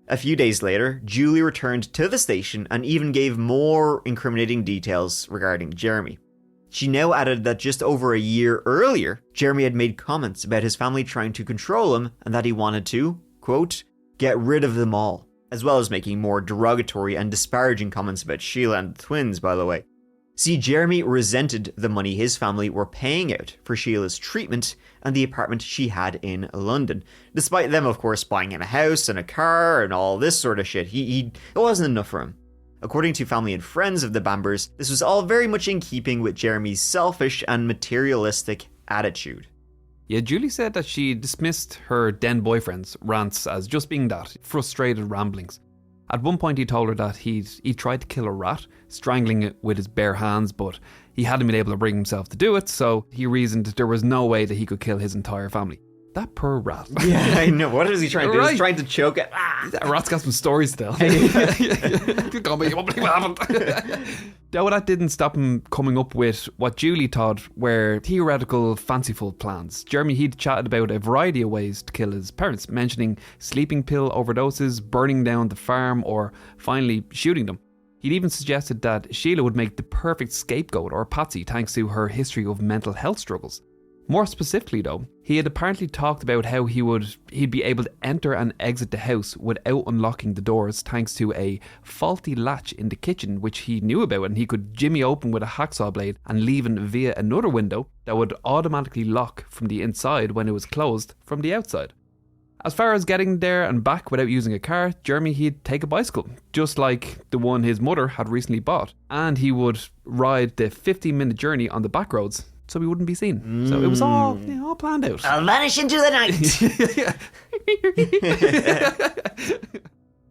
A few days later, Julie returned to the station and even gave more incriminating details regarding Jeremy. She now added that just over a year earlier, Jeremy had made comments about his family trying to control him and that he wanted to, quote, get rid of them all, as well as making more derogatory and disparaging comments about Sheila and the twins, by the way. See, Jeremy resented the money his family were paying out for Sheila's treatment and the apartment she had in London, despite them, of course, buying him a house and a car and all this sort of shit. It wasn't enough for him. According to family and friends of the Bambers, this was all very much in keeping with Jeremy's selfish and materialistic attitude. Yeah, Julie said that she dismissed her then boyfriend's rants as just being that, frustrated ramblings. At one point he told her that he tried to kill a rat, strangling it with his bare hands, but he hadn't been able to bring himself to do it, so he reasoned that there was no way that he could kill his entire family. That poor rat. Yeah, I know. What is he trying to do? Right. He's trying to choke it. That rat's got some stories still. You won't believe what happened. Though that didn't stop him coming up with what Julie thought were theoretical, fanciful plans. Jeremy, he'd chatted about a variety of ways to kill his parents, mentioning sleeping pill overdoses, burning down the farm, or finally shooting them. He'd even suggested that Sheila would make the perfect scapegoat or patsy thanks to her history of mental health struggles. More specifically though, he had apparently talked about how he'd be able to enter and exit the house without unlocking the doors thanks to a faulty latch in the kitchen which he knew about, and he could jimmy open with a hacksaw blade and leave it via another window that would automatically lock from the inside when it was closed from the outside. As far as getting there and back without using a car, Jeremy, he'd take a bicycle, just like the one his mother had recently bought, and he would ride the 15-minute journey on the back roads so he wouldn't be seen. So it was all planned out. I'll vanish into the night.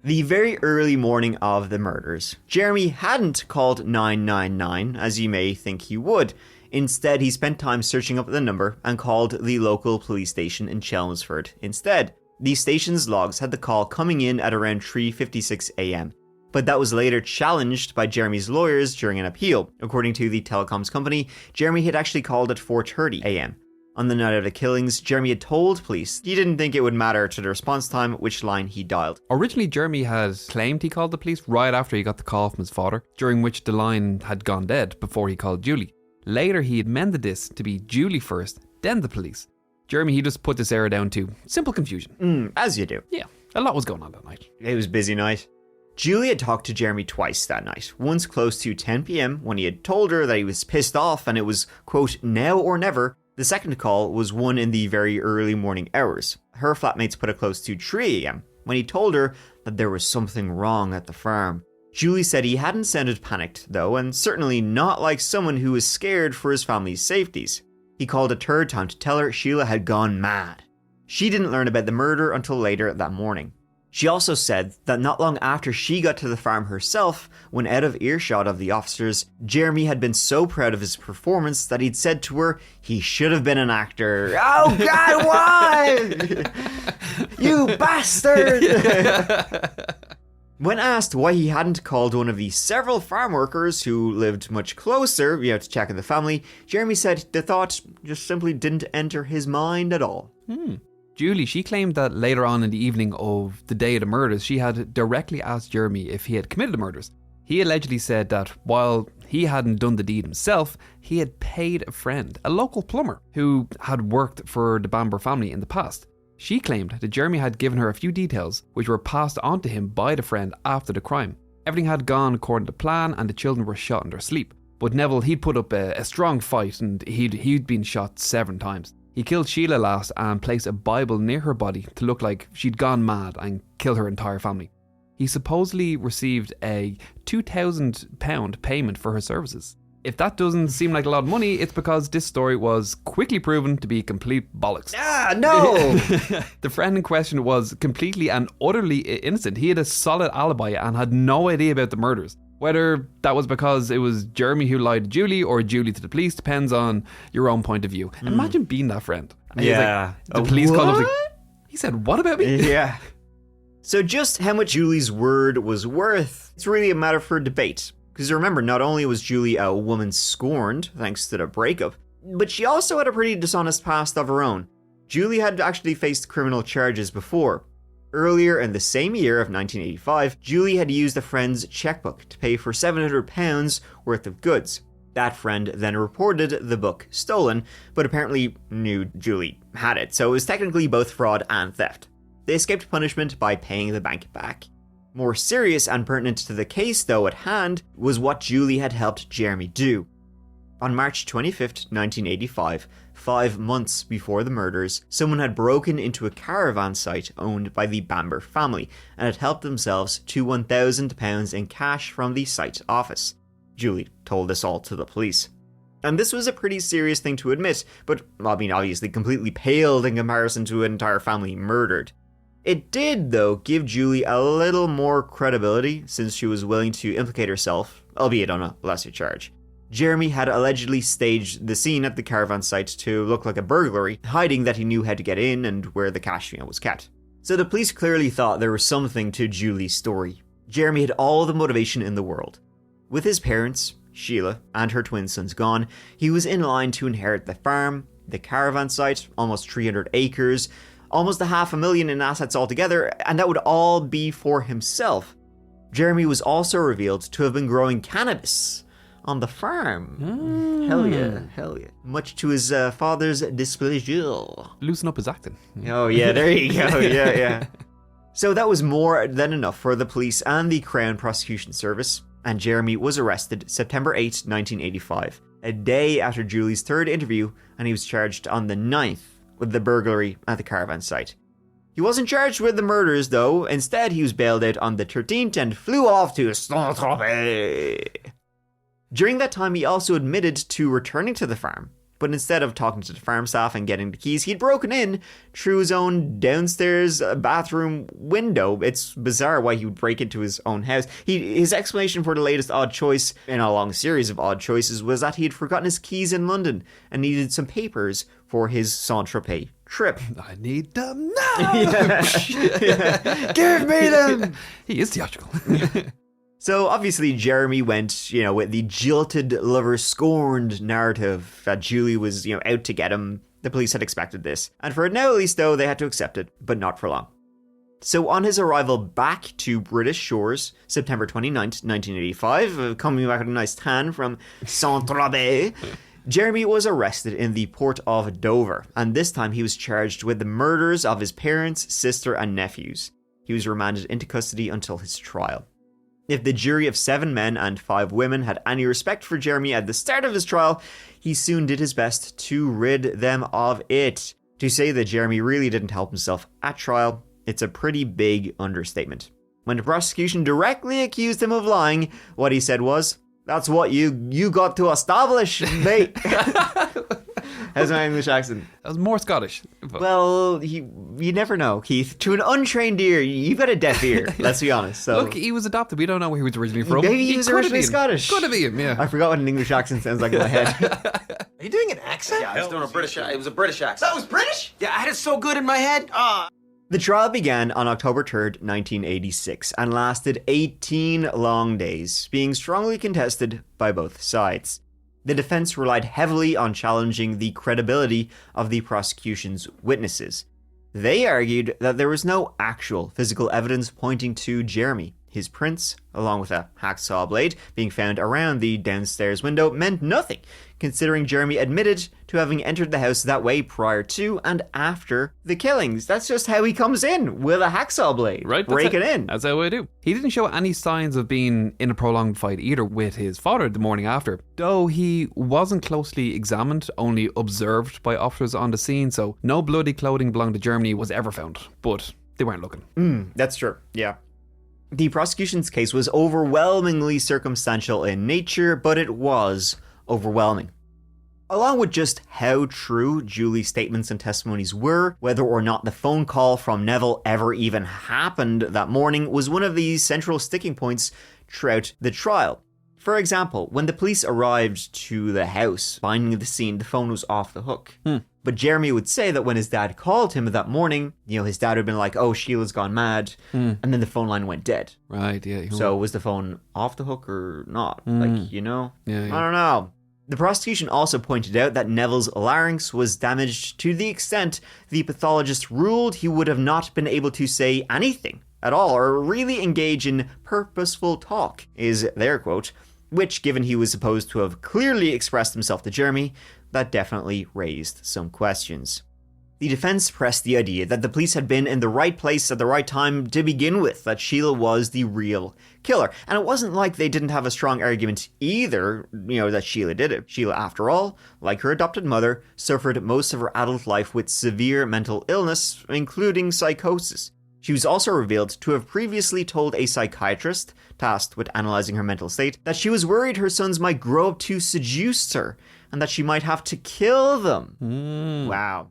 The very early morning of the murders, Jeremy hadn't called 999, as you may think he would. Instead, he spent time searching up the number and called the local police station in Chelmsford instead. The station's logs had the call coming in at around 3:56 a.m, but that was later challenged by Jeremy's lawyers during an appeal. According to the telecoms company, Jeremy had actually called at 4:30 a.m. On the night of the killings, Jeremy had told police he didn't think it would matter to the response time which line he dialed. Originally, Jeremy had claimed he called the police right after he got the call from his father, during which the line had gone dead before he called Julie. Later, he amended this to be Julie first, then the police. Jeremy, he just put this error down to simple confusion. As you do. Yeah, a lot was going on that night. It was a busy night. Julie had talked to Jeremy twice that night, once close to 10 p.m. when he had told her that he was pissed off and it was, quote, now or never. The second call was one in the very early morning hours. Her flatmates put it close to 3 a.m. when he told her that there was something wrong at the farm. Julie said he hadn't sounded panicked, though, and certainly not like someone who was scared for his family's safeties. He called a third time to tell her Sheila had gone mad. She didn't learn about the murder until later that morning. She also said that not long after she got to the farm herself, when out of earshot of the officers, Jeremy had been so proud of his performance that he'd said to her he should have been an actor. Oh God, why? You bastard! When asked why he hadn't called one of the several farm workers who lived much closer, to check on the family, Jeremy said the thought just simply didn't enter his mind at all. Julie, she claimed that later on in the evening of the day of the murders, she had directly asked Jeremy if he had committed the murders. He allegedly said that while he hadn't done the deed himself, he had paid a friend, a local plumber, who had worked for the Bamber family in the past. She claimed that Jeremy had given her a few details which were passed on to him by the friend after the crime. Everything had gone according to plan and the children were shot in their sleep. But Neville, he'd put up a strong fight and he'd been shot 7 times. He killed Sheila last and placed a Bible near her body to look like she'd gone mad and killed her entire family. He supposedly received a £2,000 payment for her services. If that doesn't seem like a lot of money, it's because this story was quickly proven to be complete bollocks. Ah, no! The friend in question was completely and utterly innocent. He had a solid alibi and had no idea about the murders. Whether that was because it was Jeremy who lied to Julie or Julie to the police depends on your own point of view. Imagine being that friend. And Yeah. the police called him. He said, "What about me?" Yeah. So just how much Julie's word was worth, it's really a matter for debate. Because remember, not only was Julie a woman scorned thanks to the breakup, but she also had a pretty dishonest past of her own. Julie had actually faced criminal charges before. Earlier in the same year of 1985, Julie had used a friend's checkbook to pay for £700 worth of goods. That friend then reported the book stolen, but apparently knew Julie had it, so it was technically both fraud and theft. They escaped punishment by paying the bank back. More serious and pertinent to the case, though, at hand, was what Julie had helped Jeremy do. On March 25th, 1985, 5 months before the murders, someone had broken into a caravan site owned by the Bamber family and had helped themselves to £1,000 in cash from the site's office. Julie told this all to the police. And this was a pretty serious thing to admit, but, obviously completely paled in comparison to an entire family murdered. It did, though, give Julie a little more credibility since she was willing to implicate herself, albeit on a lesser charge. Jeremy had allegedly staged the scene at the caravan site to look like a burglary, hiding that he knew how to get in and where the cash was kept. So the police clearly thought there was something to Julie's story. Jeremy had all the motivation in the world. With his parents, Sheila, and her twin sons gone, he was in line to inherit the farm, the caravan site, almost 300 acres, almost $500,000 in assets altogether, and that would all be for himself. Jeremy was also revealed to have been growing cannabis on the farm. Hell yeah. Much to his father's displeasure. Loosen up his acting. Oh yeah, there you go. Yeah. So that was more than enough for the police and the Crown Prosecution Service, and Jeremy was arrested September 8, 1985, a day after Julie's third interview, and he was charged on the 9th with the burglary at the caravan site. He wasn't charged with the murders, though. Instead, he was bailed out on the 13th and flew off to Saint-Tropez. During that time, he also admitted to returning to the farm, but instead of talking to the farm staff and getting the keys, he'd broken in through his own downstairs bathroom window. It's bizarre why he would break into his own house. His explanation for the latest odd choice in a long series of odd choices was that he had forgotten his keys in London and needed some papers for his Saint-Tropez trip. I need them now! Yeah. Give me them! He is theatrical. So obviously Jeremy went, with the jilted lover scorned narrative that Julie was, out to get him. The police had expected this, and for now at least though, they had to accept it, but not for long. So on his arrival back to British shores, September 29th, 1985, coming back with a nice tan from Saint-Tropez, Jeremy was arrested in the port of Dover, and this time he was charged with the murders of his parents, sister, and nephews. He was remanded into custody until his trial. If the jury of 7 men and 5 women had any respect for Jeremy at the start of his trial, he soon did his best to rid them of it. To say that Jeremy really didn't help himself at trial, it's a pretty big understatement. When the prosecution directly accused him of lying, what he said was, "That's what you got to establish, mate." How's my English accent? That was more Scottish. Well, you never know, Keith. To an untrained ear, you've got a deaf ear, let's be honest. So. Look, he was adopted. We don't know where he was originally from. Maybe he was originally Scottish. Could have been, yeah. I forgot what an English accent sounds like in my head. Are you doing an accent? Yeah, I was doing a British accent. It was a British accent. That was British? Yeah, I had it so good in my head. The trial began on October 3rd, 1986, and lasted 18 long days, being strongly contested by both sides. The defense relied heavily on challenging the credibility of the prosecution's witnesses. They argued that there was no actual physical evidence pointing to Jeremy. His prints, along with a hacksaw blade being found around the downstairs window, meant nothing, considering Jeremy admitted to having entered the house that way prior to and after the killings. That's just how he comes in, with a hacksaw blade, right? Breaking in. That's how I do. He didn't show any signs of being in a prolonged fight either with his father the morning after, though he wasn't closely examined, only observed by officers on the scene, so no bloody clothing belonging to Jeremy was ever found, but they weren't looking. That's true, yeah. The prosecution's case was overwhelmingly circumstantial in nature, but it was overwhelming. Along with just how true Julie's statements and testimonies were, whether or not the phone call from Neville ever even happened that morning was one of the central sticking points throughout the trial. For example, when the police arrived to the house, finding the scene, the phone was off the hook. But Jeremy would say that when his dad called him that morning, his dad had been like, "Oh, Sheila's gone mad," and then the phone line went dead. Right, yeah. So was the phone off the hook or not? Yeah. I don't know. The prosecution also pointed out that Neville's larynx was damaged to the extent the pathologist ruled he would have not been able to say anything at all or really engage in purposeful talk, is their quote, which, given he was supposed to have clearly expressed himself to Jeremy, that definitely raised some questions. The defense pressed the idea that the police had been in the right place at the right time to begin with, that Sheila was the real killer. And it wasn't like they didn't have a strong argument either, that Sheila did it. Sheila, after all, like her adopted mother, suffered most of her adult life with severe mental illness, including psychosis. She was also revealed to have previously told a psychiatrist, tasked with analysing her mental state, that she was worried her sons might grow up to seduce her, and that she might have to kill them. Wow.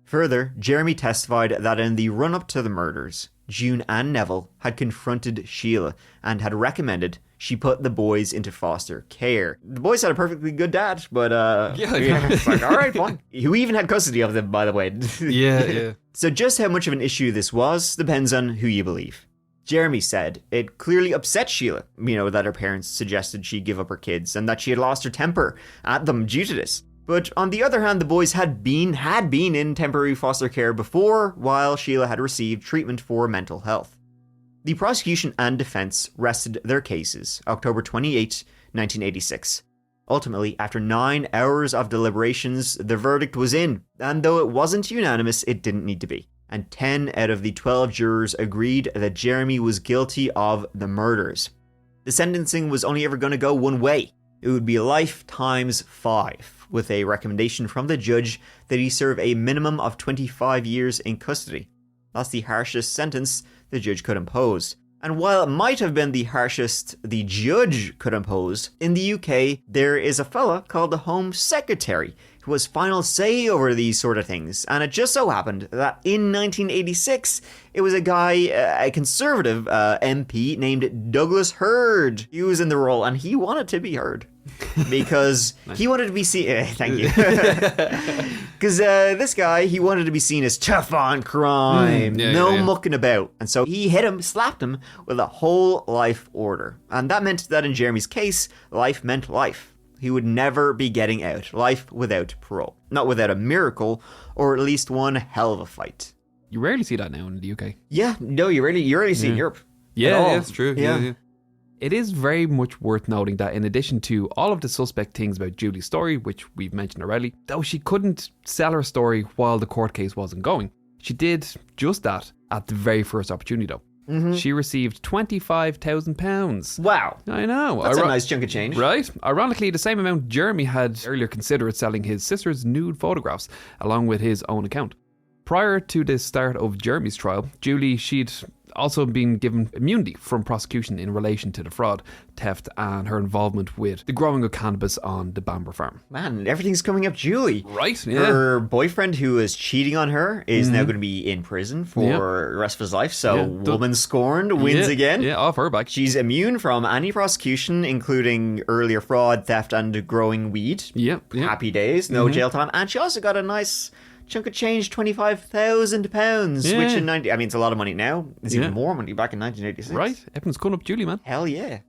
Further, Jeremy testified that in the run-up to the murders, June and Neville had confronted Sheila and had recommended she put the boys into foster care. The boys had a perfectly good dad, but it's like, all right, fine. Who even had custody of them, by the way. Yeah. So just how much of an issue this was depends on who you believe. Jeremy said it clearly upset Sheila, that her parents suggested she give up her kids and that she had lost her temper at them due to this. But on the other hand, the boys had been in temporary foster care before, while Sheila had received treatment for mental health. The prosecution and defense rested their cases October 28, 1986. Ultimately, after 9 hours of deliberations, the verdict was in, and though it wasn't unanimous, it didn't need to be. And 10 out of the 12 jurors agreed that Jeremy was guilty of the murders. The sentencing was only ever going to go one way. It would be life times 5, with a recommendation from the judge that he serve a minimum of 25 years in custody. That's the harshest sentence the judge could impose. And while it might have been the harshest the judge could impose, in the UK there is a fella called the Home Secretary who has final say over these sort of things. And it just so happened that in 1986, it was a guy, a Conservative MP named Douglas Hurd. He was in the role and he wanted to be heard. Because he wanted to be seen... thank you. Because this guy, he wanted to be seen as tough on crime. No mucking about. And so he slapped him with a whole life order. And that meant that in Jeremy's case, life meant life. he would never be getting out. Life without parole. Not without a miracle, or at least one hell of a fight. You rarely see that now in the UK. Yeah, no, you rarely see it in Europe. Yeah, it's true. Yeah. Yeah. It is very much worth noting that in addition to all of the suspect things about Julie's story, which we've mentioned already, though she couldn't sell her story while the court case wasn't going, she did just that at the very first opportunity though. Mm-hmm. She received £25,000. Wow. I know. That's a nice chunk of change. Right? Ironically, the same amount Jeremy had earlier considered selling his sister's nude photographs, along with his own account. Prior to the start of Jeremy's trial, Julie, she'd also been given immunity from prosecution in relation to the fraud, theft, and her involvement with the growing of cannabis on the Bamber farm. Man, everything's coming up Julie. Right, yeah. Her boyfriend who is cheating on her is now going to be in prison for the rest of his life. So, woman scorned wins again. Yeah, off her back. She's immune from any prosecution, including earlier fraud, theft, and growing weed. Yep. Happy days, no jail time. And she also got a nice chunk of change, £25,000, which in it's a lot of money now. It's even more money back in 1986. Right, everyone's coming up Julie, man. Hell yeah.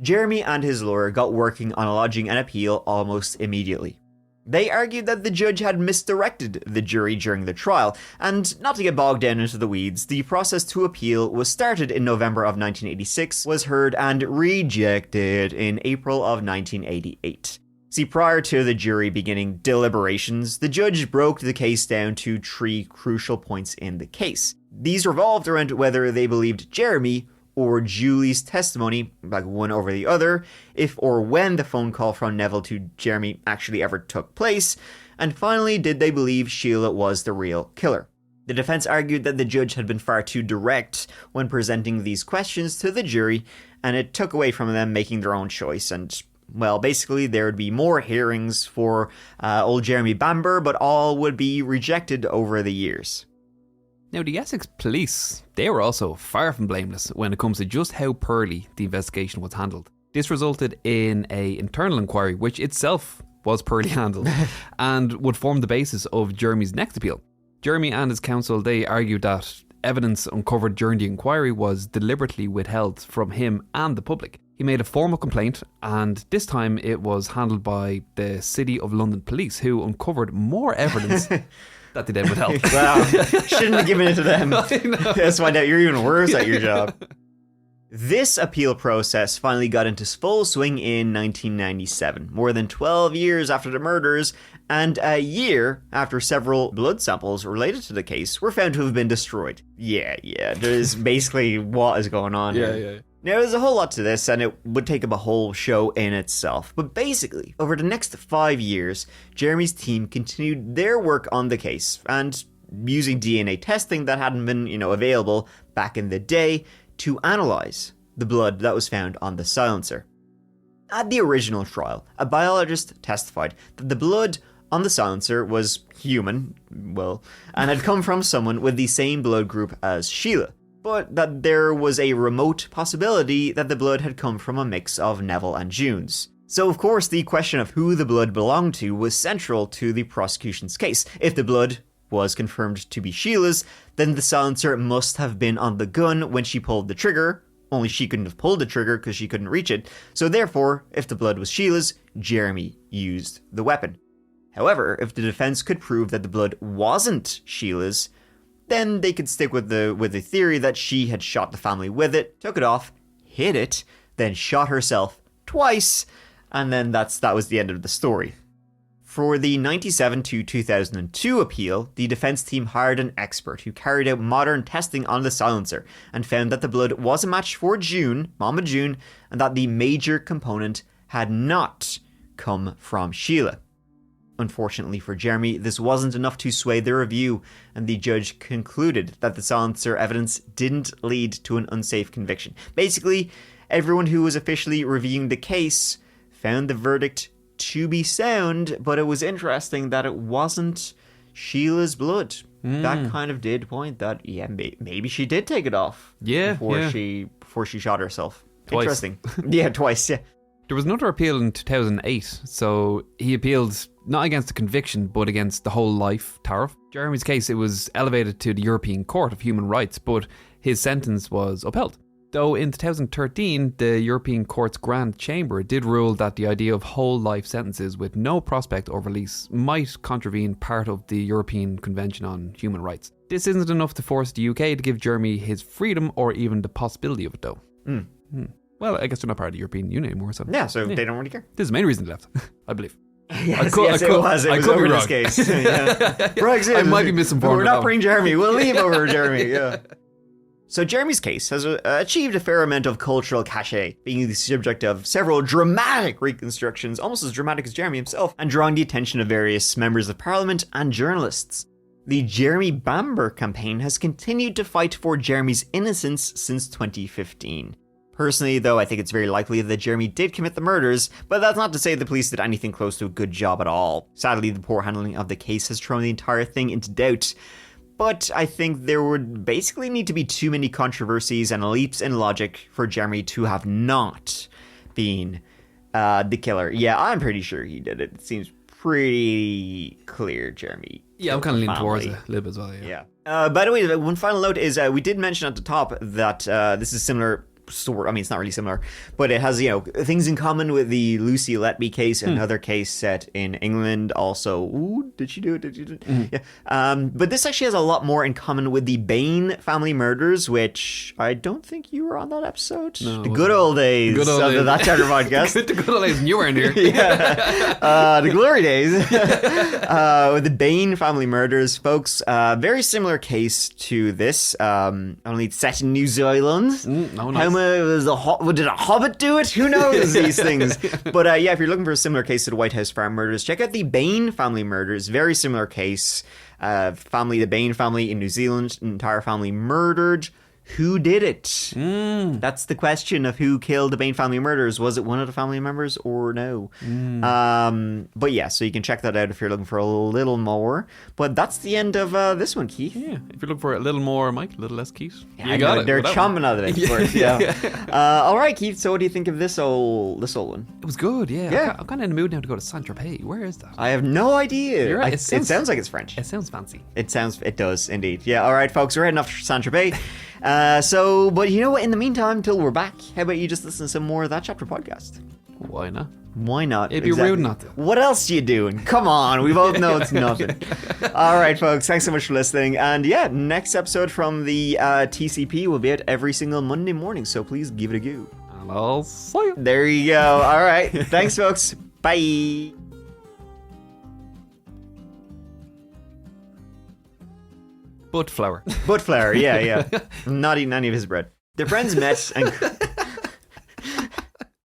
Jeremy and his lawyer got working on lodging an appeal almost immediately. They argued that the judge had misdirected the jury during the trial, and not to get bogged down into the weeds, the process to appeal was started in November of 1986, was heard and rejected in April of 1988. See, prior to the jury beginning deliberations, the judge broke the case down to 3 crucial points in the case. These revolved around whether they believed Jeremy or Julie's testimony, like one over the other, if or when the phone call from Neville to Jeremy actually ever took place, and finally, did they believe Sheila was the real killer. The defense argued that the judge had been far too direct when presenting these questions to the jury, and it took away from them making their own choice, and well, basically, there would be more hearings for old Jeremy Bamber, but all would be rejected over the years. Now, the Essex police, they were also far from blameless when it comes to just how poorly the investigation was handled. This resulted in an internal inquiry, which itself was poorly handled, and would form the basis of Jeremy's next appeal. Jeremy and his counsel, they argued that evidence uncovered during the inquiry was deliberately withheld from him and the public. He made a formal complaint, and this time it was handled by the City of London Police, who uncovered more evidence that they then withheld. Wow, shouldn't have given it to them. Let's find out you're even worse at your job. This appeal process finally got into full swing in 1997, more than 12 years after the murders, and a year after several blood samples related to the case were found to have been destroyed. Yeah, there's basically what is going on here. Yeah. Now, there's a whole lot to this, and it would take up a whole show in itself. But basically, over the next 5 years, Jeremy's team continued their work on the case, and using DNA testing that hadn't been, available back in the day, to analyze the blood that was found on the silencer. At the original trial, a biologist testified that the blood on the silencer was human, and had come from someone with the same blood group as Sheila, but that there was a remote possibility that the blood had come from a mix of Neville and June's. So of course the question of who the blood belonged to was central to the prosecution's case. If the blood was confirmed to be Sheila's, then the silencer must have been on the gun when she pulled the trigger, only she couldn't have pulled the trigger because she couldn't reach it, so therefore, if the blood was Sheila's, Jeremy used the weapon. However, if the defense could prove that the blood wasn't Sheila's, then they could stick with the theory that she had shot the family with it, took it off, hid it, then shot herself twice, and then that was the end of the story. For the 97 to 2002 appeal, the defense team hired an expert who carried out modern testing on the silencer and found that the blood was a match for June, Mama June, and that the major component had not come from Sheila. Unfortunately for Jeremy, this wasn't enough to sway the review, and the judge concluded that the silencer evidence didn't lead to an unsafe conviction. Basically, everyone who was officially reviewing the case found the verdict to be sound, but it was interesting that it wasn't Sheila's blood. That kind of did point that, maybe she did take it off before she shot herself. Twice. Interesting. Yeah, twice, yeah. There was another appeal in 2008, so he appealed not against the conviction, but against the whole life tariff. Jeremy's case, it was elevated to the European Court of Human Rights, but his sentence was upheld. Though in 2013, the European Court's Grand Chamber did rule that the idea of whole life sentences with no prospect of release might contravene part of the European Convention on Human Rights. This isn't enough to force the UK to give Jeremy his freedom or even the possibility of it, though. Well, I guess they're not part of the European Union anymore, so... Yeah, so they don't really care. This is the main reason they left, I believe. Yes, it was. It was over in this case. Brexit. I might be misinformed. We're not bringing Jeremy. We'll leave over Jeremy. Yeah. So Jeremy's case has achieved a fair amount of cultural cachet, being the subject of several dramatic reconstructions, almost as dramatic as Jeremy himself, and drawing the attention of various members of parliament and journalists. The Jeremy Bamber campaign has continued to fight for Jeremy's innocence since 2015. Personally, though, I think it's very likely that Jeremy did commit the murders, but that's not to say the police did anything close to a good job at all. Sadly, the poor handling of the case has thrown the entire thing into doubt. But I think there would basically need to be too many controversies and leaps in logic for Jeremy to have not been the killer. Yeah, I'm pretty sure he did it. It seems pretty clear, Jeremy. Yeah, I'm kind of leaning towards it a little bit as well, yeah. By the way, one final note is we did mention at the top that this is similar sort. I mean, it's not really similar, but it has, things in common with the Lucy Letby case, another case set in England. Also, ooh, did she do it? Did she do it? Yeah. But this actually has a lot more in common with the Bain family murders, which I don't think you were on that episode. No, the good old days of the That Chatter podcast. The good old days, and you weren't here. Yeah. The glory days. With the Bain family murders, folks. Very similar case to this, only it's set in New Zealand. Nice. Did a hobbit do it? Who knows these things? But yeah, if you're looking for a similar case to the White House farm murders, check out the Bain family murders. Very similar case. The Bain family in New Zealand, entire family murdered. Who did it? That's the question of who killed the Bain family murders. Was it one of the family members or no? But yeah, so you can check that out if you're looking for a little more. But that's the end of this one, Keith. Yeah, if you're looking for a little more, Mike, a little less Keith, you got it. They're chomping out of it, of course. Yeah. All right, Keith. So what do you think of this old one? It was good. Yeah. Yeah. I'm kind of in the mood now to go to Saint-Tropez. Where is that? I have no idea. Right. It sounds like it's French. It sounds fancy. It does indeed. Yeah. All right, folks. We're heading off to Saint-Tropez. But you know what? In the meantime, till we're back, how about you just listen to some more of That Chapter podcast? Why not? Why not? It'd be rude not to. What else are you doing? Come on, we both know it's nothing. All right, folks, thanks so much for listening. And yeah, next episode from the TCP will be out every single Monday morning, so please give it a go. And I'll see you. There you go. All right. Thanks, folks. Bye. Butt flour. Butt flour, yeah. Not eating any of his bread. Their friends met and...